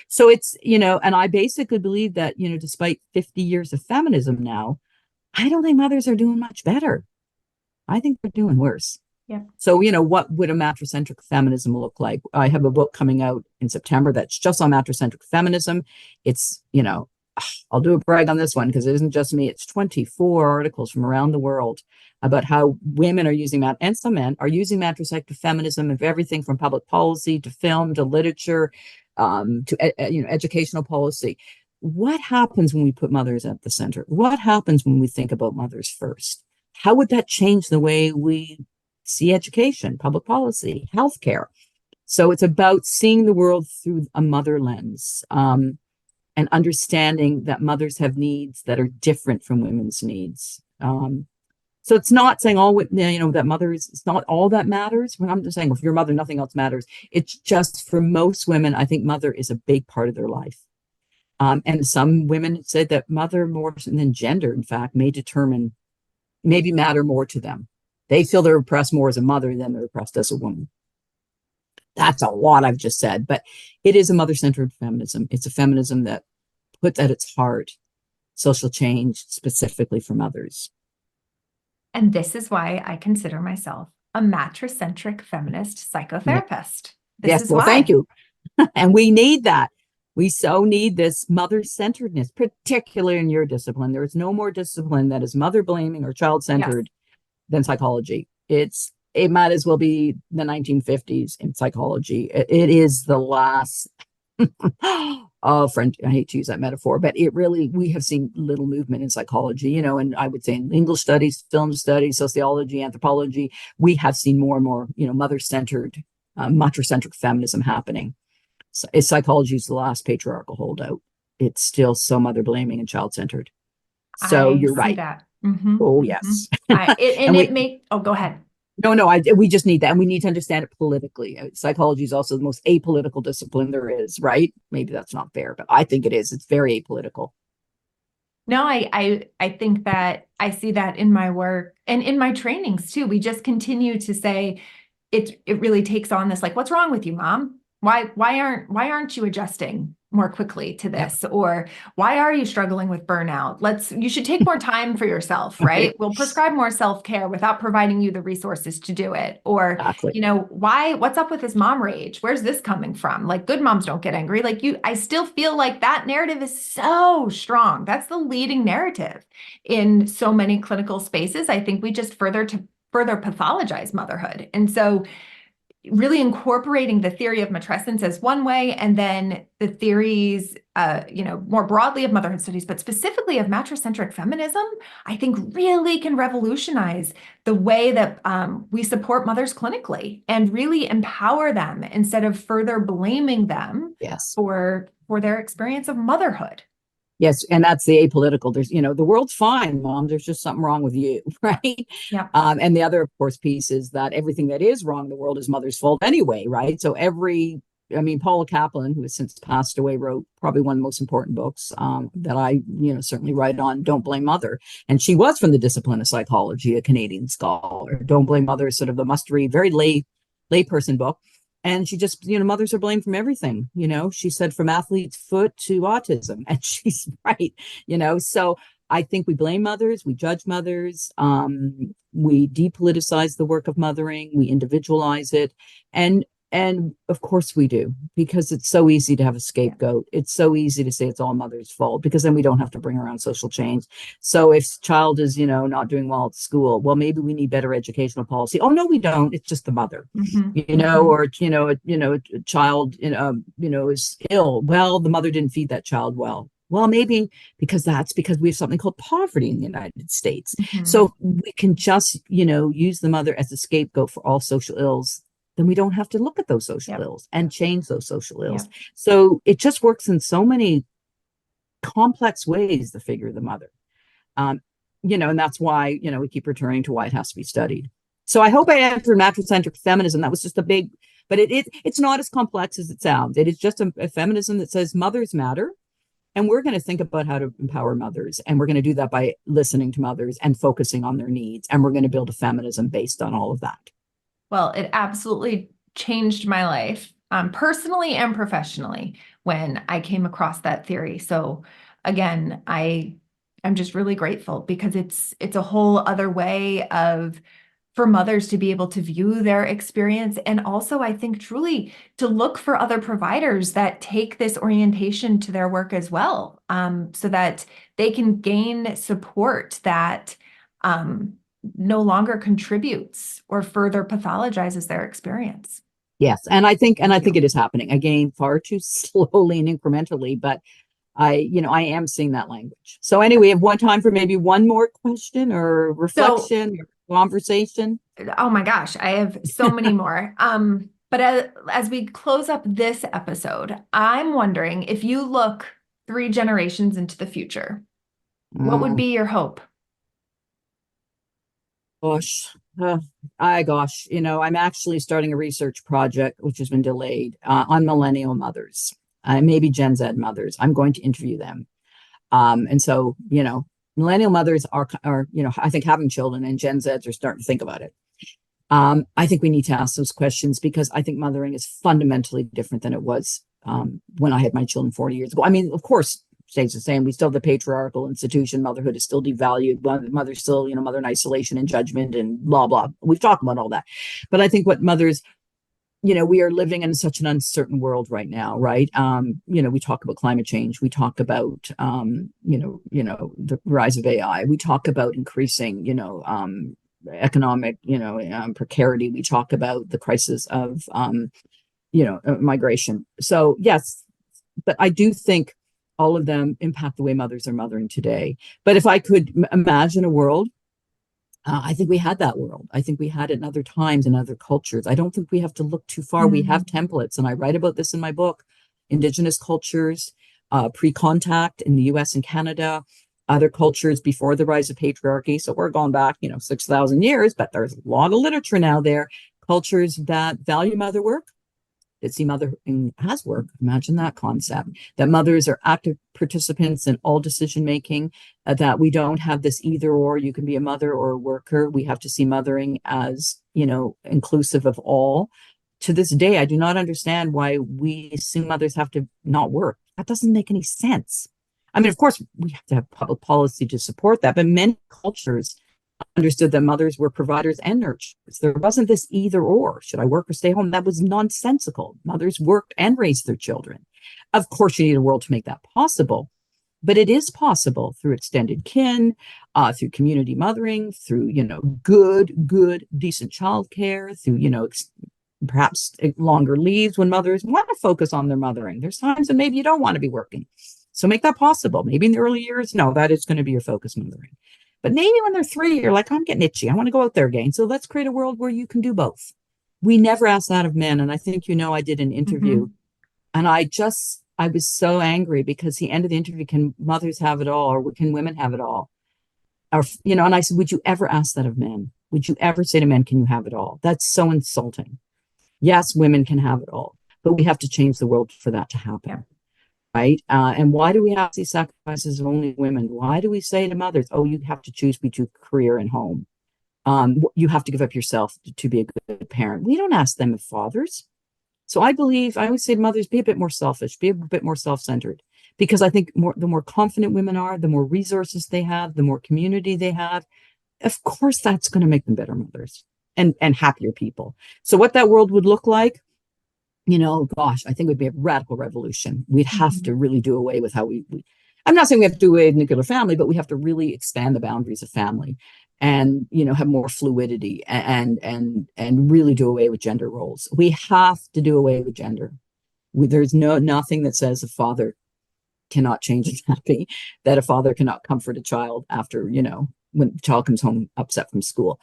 So it's, and I basically believe that, despite 50 years of feminism now, I don't think mothers are doing much better. I think they're doing worse. Yeah. So, what would a matricentric feminism look like? I have a book coming out in September that's just on matricentric feminism. It's, I'll do a brag on this one because it isn't just me. It's 24 articles from around the world about how women are using and some men are using matricentric feminism of everything from public policy to film to literature, to educational policy. What happens when we put mothers at the center? What happens when we think about mothers first? How would that change the way we see education, public policy, healthcare? So it's about seeing the world through a mother lens. And understanding that mothers have needs that are different from women's needs. So it's not saying that mothers, it's not all that matters. When I'm just saying, if you're a mother, nothing else matters. It's just for most women, I think mother is a big part of their life. And some women said that mother more than gender, in fact, maybe matter more to them. They feel they're oppressed more as a mother than they're oppressed as a woman. That's a lot I've just said, but it is a mother-centered feminism. It's a feminism that puts at its heart social change specifically for mothers. And this is why I consider myself a matricentric feminist psychotherapist. Thank you. And we need that. We so need this mother-centeredness, particularly in your discipline. There is no more discipline that is mother-blaming or child-centered than psychology. It might as well be the 1950s in psychology. It is the last oh, friend, I hate to use that metaphor, but we have seen little movement in psychology, and I would say in English studies, film studies, sociology, anthropology, we have seen more and more, mother-centered, matricentric feminism happening. So, psychology is the last patriarchal holdout. It's still so mother-blaming and child-centered. So I you're see right. that. Mm-hmm, Oh, mm-hmm. yes. Go ahead. No, we just need that. And we need to understand it politically. Psychology is also the most apolitical discipline there is, right? Maybe that's not fair, but I think it is. It's very apolitical. No, I think that I see that in my work and in my trainings too. We just continue to say it really takes on this, like, what's wrong with you, mom? Why aren't you adjusting more quickly to this? Yep. Or why are you struggling with burnout? You should take more time for yourself, right? We'll prescribe more self-care without providing you the resources to do it. Or, exactly. What's up with this mom rage? Where's this coming from? Like, good moms don't get angry. Like I still feel like that narrative is so strong. That's the leading narrative in so many clinical spaces. I think we just further pathologize motherhood. And so really incorporating the theory of matrescence as one way, and then the theories, more broadly of motherhood studies, but specifically of matricentric feminism, I think really can revolutionize the way that we support mothers clinically and really empower them instead of further blaming them for their experience of motherhood. Yes, and that's the apolitical. There's, the world's fine, mom. There's just something wrong with you, right? Yeah. And the other, of course, piece is that everything that is wrong in the world is mother's fault anyway, right? So Paula Kaplan, who has since passed away, wrote probably one of the most important books that I, certainly write on, Don't Blame Mother. And she was from the discipline of psychology, a Canadian scholar. Don't Blame Mother is sort of the must-read, very layperson book. And she just, mothers are blamed from everything. She said from athlete's foot to autism, and she's right. So I think we blame mothers, we judge mothers, we depoliticize the work of mothering, we individualize it, and of course we do, because it's so easy to have a scapegoat. It's so easy to say it's all mother's fault, because then we don't have to bring around social change. So if child is, not doing well at school, well, maybe we need better educational policy. Oh, no, we don't. It's just the mother, or, a child, is ill. Well, the mother didn't feed that child well. Well, maybe because we have something called poverty in the United States. Mm-hmm. So we can just, use the mother as a scapegoat for all social ills. Then we don't have to look at those social ills and change those social ills. So it just works in so many complex ways, the figure of the mother. And that's why, we keep returning to why it has to be studied. So I hope I answered matricentric feminism. That was just but it's not as complex as it sounds. It is just a feminism that says mothers matter. And we're going to think about how to empower mothers. And we're going to do that by listening to mothers and focusing on their needs. And we're going to build a feminism based on all of that. Well, it absolutely changed my life, personally and professionally, when I came across that theory. So again, I'm just really grateful, because it's a whole other way for mothers to be able to view their experience. And also, I think, truly to look for other providers that take this orientation to their work as well, so that they can gain support that no longer contributes or further pathologizes their experience. Yes. And I think it is happening, again, far too slowly and incrementally, but I am seing that language. So anyway, we have one time for maybe one more question or reflection or conversation. Oh my gosh, I have so many more. But as we close up this episode, I'm wondering, if you look 3 generations into the future, what would be your hope? Gosh, I'm actually starting a research project, which has been delayed, on millennial mothers, maybe Gen Z mothers. I'm going to interview them. And so, millennial mothers are, I think, having children, and Gen Zs are starting to think about it. I think we need to ask those questions, because I think mothering is fundamentally different than it was when I had my children 40 years ago. I mean, of course, stays the same. We still have the patriarchal institution. Motherhood is still devalued. Mother's still, mother in isolation and judgment and blah, blah. We've talked about all that. But I think what mothers we are living in such an uncertain world right now, right? We talk about climate change. We talk about, the rise of AI. We talk about increasing, economic, precarity. We talk about the crisis of, migration. So yes, but I do think all of them impact the way mothers are mothering today. But if I could imagine a world, I think we had that world. I think we had it in other times and other cultures. I don't think we have to look too far. We have templates, and I write about this in my book, Indigenous cultures, pre-contact in the US and Canada, other cultures before the rise of patriarchy. So we're going back, 6,000 years, but there's a lot of literature now there. Cultures that value mother work, that see mothering as work. Imagine that concept, that mothers are active participants in all decision making, that we don't have this either or. You can be a mother or a worker. We have to see mothering as, inclusive of all. To this day, I do not understand why we assume mothers have to not work. That doesn't make any sense. I mean, of course, we have to have public policy to support that, but many cultures understood that mothers were providers and nurturers. There wasn't this either or. Should I work or stay home? That was nonsensical. Mothers worked and raised their children. Of course, you need a world to make that possible, but it is possible through extended kin, through community mothering, through, good, decent childcare, through, perhaps longer leaves when mothers want to focus on their mothering. There's times that maybe you don't want to be working. So make that possible. Maybe in the early years, no, that is going to be your focus, mothering. But maybe when they're 3, you're like, I'm getting itchy. I want to go out there again. So let's create a world where you can do both. We never ask that of men. And I think, I did an interview and I was so angry because the end of the interview, can mothers have it all, or can women have it all? Or, and I said, would you ever ask that of men? Would you ever say to men, can you have it all? That's so insulting. Yes, women can have it all, but we have to change the world for that to happen. Yeah. Right. And why do we have these sacrifices of only women? Why do we say to mothers, oh, you have to choose between career and home? You have to give up yourself to be a good parent. We don't ask them of fathers. So I always say to mothers, be a bit more selfish, be a bit more self-centered, because I think the more confident women are, the more resources they have, the more community they have. Of course, that's going to make them better mothers and happier people. So what that world would look like, gosh, I think it would be a radical revolution. We'd have to really do away with how I'm not saying we have to do away with nuclear family, but we have to really expand the boundaries of family and, have more fluidity and really do away with gender roles. We have to do away with gender. There's nothing that says a father cannot change a nappy, that a father cannot comfort a child after, when the child comes home upset from school.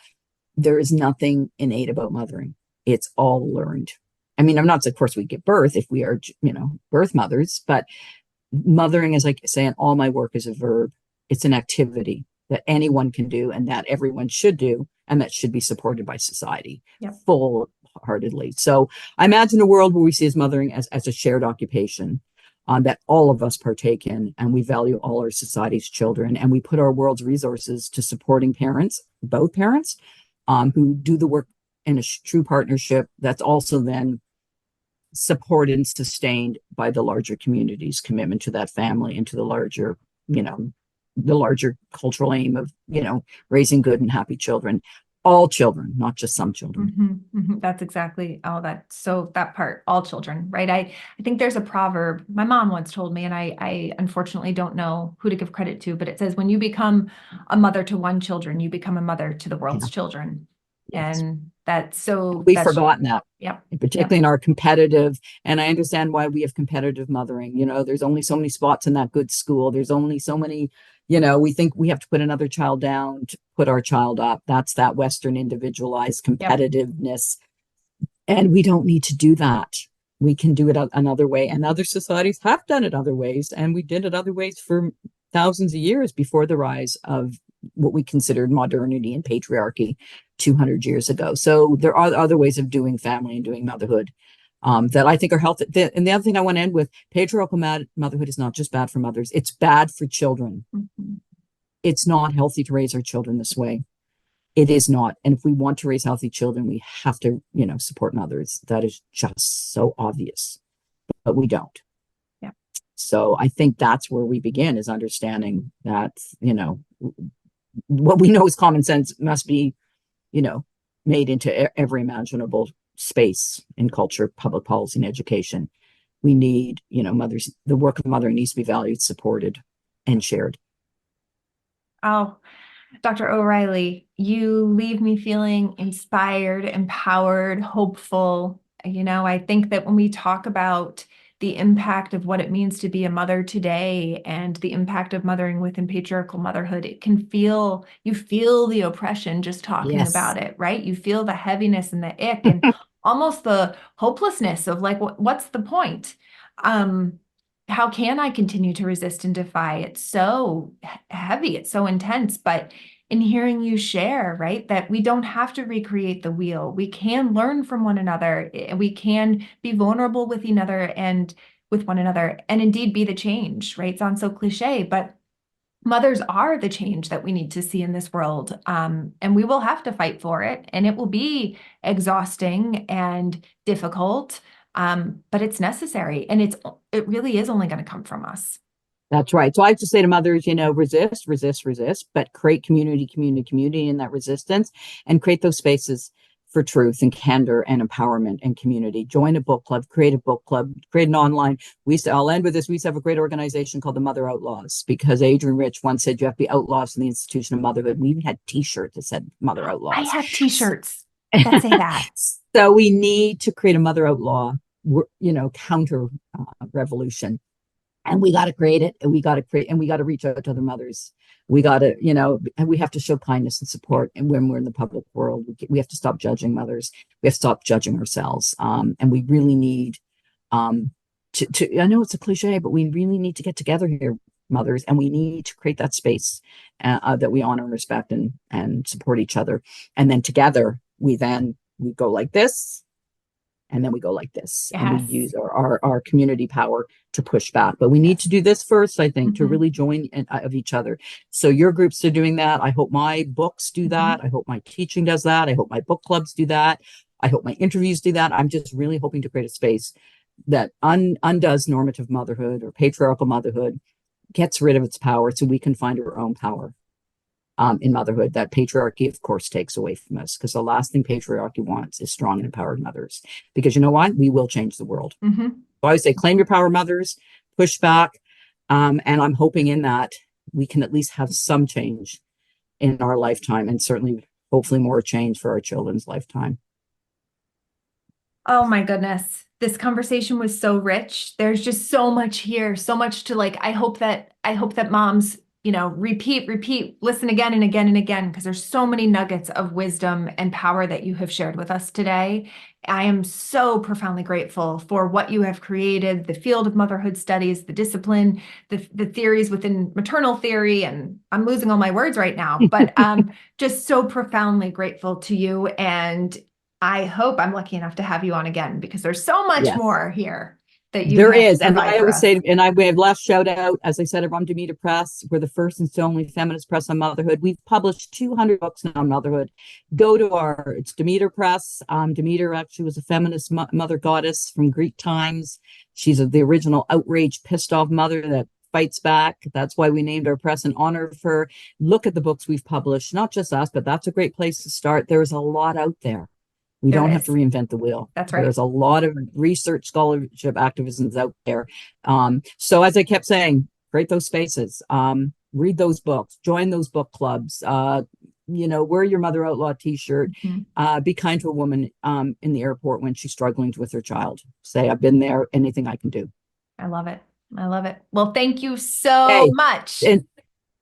There is nothing innate about mothering. It's all learned. I mean, I'm not saying, of course, we give birth if we are, birth mothers, but mothering is like saying all my work is a verb. It's an activity that anyone can do and that everyone should do, and that should be supported by society full-heartedly. So I imagine a world where we see as mothering as a shared occupation that all of us partake in, and we value all our society's children, and we put our world's resources to supporting parents, both parents, who do the work in a true partnership that's also then supported and sustained by the larger community's commitment to that family and to the larger, the larger cultural aim of, raising good and happy children, all children, not just some children. That's exactly that part, all children, right? I think there's a proverb my mom once told me, and I unfortunately don't know who to give credit to, but it says, when you become a mother to one children, you become a mother to the world's children. Yes. And we've forgotten that. Yeah. Particularly in our competitive, and I understand why we have competitive mothering. There's only so many spots in that good school. There's only so many, we think we have to put another child down to put our child up. That's that Western individualized competitiveness. And we don't need to do that. We can do it another way. And other societies have done it other ways. And we did it other ways for thousands of years before the rise of what we considered modernity and patriarchy 200 years ago. So there are other ways of doing family and doing motherhood that I think are healthy. And the other thing I want to end with, patriarchal motherhood is not just bad for mothers, it's bad for children. It's not healthy to raise our children this way. It is not. And if we want to raise healthy children, we have to, support mothers. That is just so obvious, but we don't. Yeah. So I think that's where we begin, is understanding that, what we know is common sense must be, made into every imaginable space in culture, public policy, and education. We need, mothers, the work of mothering needs to be valued, supported, and shared. Oh, Dr. O'Reilly, you leave me feeling inspired, empowered, hopeful. I think that when we talk about the impact of what it means to be a mother today and the impact of mothering within patriarchal motherhood, you feel the oppression just talking about it, right? You feel the heaviness and the ick and almost the hopelessness of like, what's the point? How can I continue to resist and defy? It's so heavy, it's so intense, but in hearing you share, right, that we don't have to recreate the wheel. We can learn from one another. We can be vulnerable with one another and indeed be the change, right? Sounds so cliche, but mothers are the change that we need to see in this world. And we will have to fight for it, and it will be exhausting and difficult. But it's necessary, and it really is only going to come from us. That's right. So I have to say to mothers, resist, but create community in that resistance, and create those spaces for truth and candor and empowerment and community. Join a book club, create an online. I'll end with this. We used to have a great organization called the Mother Outlaws, because Adrienne Rich once said you have to be outlaws in the institution of motherhood. We even had t-shirts that said Mother Outlaws. I have t-shirts that say that. So we need to create a Mother Outlaw, counter revolution. And we got to create it, and we got to reach out to other mothers. We got to, we have to show kindness and support. And when we're in the public world, we have to stop judging mothers. We have to stop judging ourselves. And we really need to, I know it's a cliche, but we really need to get together here, mothers, and we need to create that space that we honor and respect and support each other. And then together, we go like this. And then we go like this, and we use our community power to push back. But we need to do this first, I think, to really join of each other. So your groups are doing that. I hope my books do that. I hope my teaching does that. I hope my book clubs do that. I hope my interviews do that. I'm just really hoping to create a space that undoes normative motherhood or patriarchal motherhood, gets rid of its power so we can find our own power. In motherhood, that patriarchy, of course, takes away from us, because the last thing patriarchy wants is strong and empowered mothers. Because you know what? We will change the world. So I would say claim your power, mothers, push back. And I'm hoping in that we can at least have some change in our lifetime, and certainly, hopefully, more change for our children's lifetime. Oh my goodness. This conversation was so rich. There's just so much here, so much to I hope that moms repeat, listen again and again and again, because there's so many nuggets of wisdom and power that you have shared with us today. I am so profoundly grateful for what you have created, the field of motherhood studies, the discipline, the theories within maternal theory, and I'm losing all my words right now, but just so profoundly grateful to you. And I hope I'm lucky enough to have you on again, because there's so much more here. There is, and I always say, and we have last shout out, as I said, around Demeter Press. We're the first and only feminist press on motherhood. We've published 200 books now on motherhood. Go to it's Demeter Press. Demeter actually was a feminist mother goddess from Greek times. She's the original outraged, pissed off mother that fights back. That's why we named our press in honor of her. Look at the books we've published, not just us, but that's a great place to start. There's a lot out there. We don't have to reinvent the wheel. That's right. There's a lot of research, scholarship, activisms out there. So as I kept saying, create those spaces, read those books, join those book clubs, wear your Mother Outlaw t-shirt, be kind to a woman in the airport when she's struggling with her child. Say, I've been there, anything I can do. I love it. Well, thank you so much. And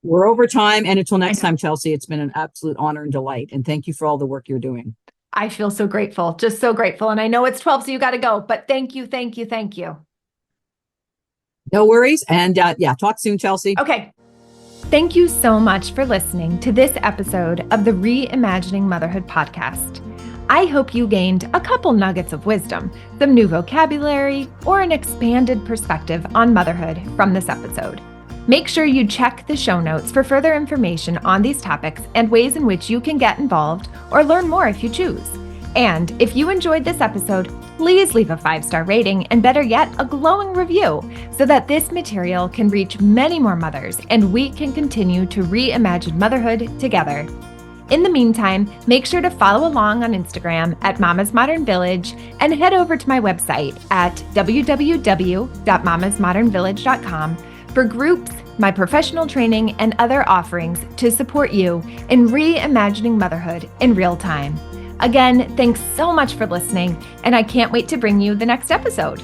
we're over time. And until next time, Chelsea, it's been an absolute honor and delight. And thank you for all the work you're doing. I feel so grateful, just so grateful. And I know it's 12, so you got to go, but thank you. No worries. And talk soon, Chelsea. Okay. Thank you so much for listening to this episode of the Re-Imagining Motherhood podcast. I hope you gained a couple nuggets of wisdom, some new vocabulary, or an expanded perspective on motherhood from this episode. Make sure you check the show notes for further information on these topics and ways in which you can get involved or learn more if you choose. And if you enjoyed this episode, please leave a 5-star rating and, better yet, a glowing review so that this material can reach many more mothers and we can continue to reimagine motherhood together. In the meantime, make sure to follow along on Instagram at Mama's Modern Village and head over to my website at www.mamasmodernvillage.com for groups, my professional training, and other offerings to support you in reimagining motherhood in real time. Again, thanks so much for listening, and I can't wait to bring you the next episode.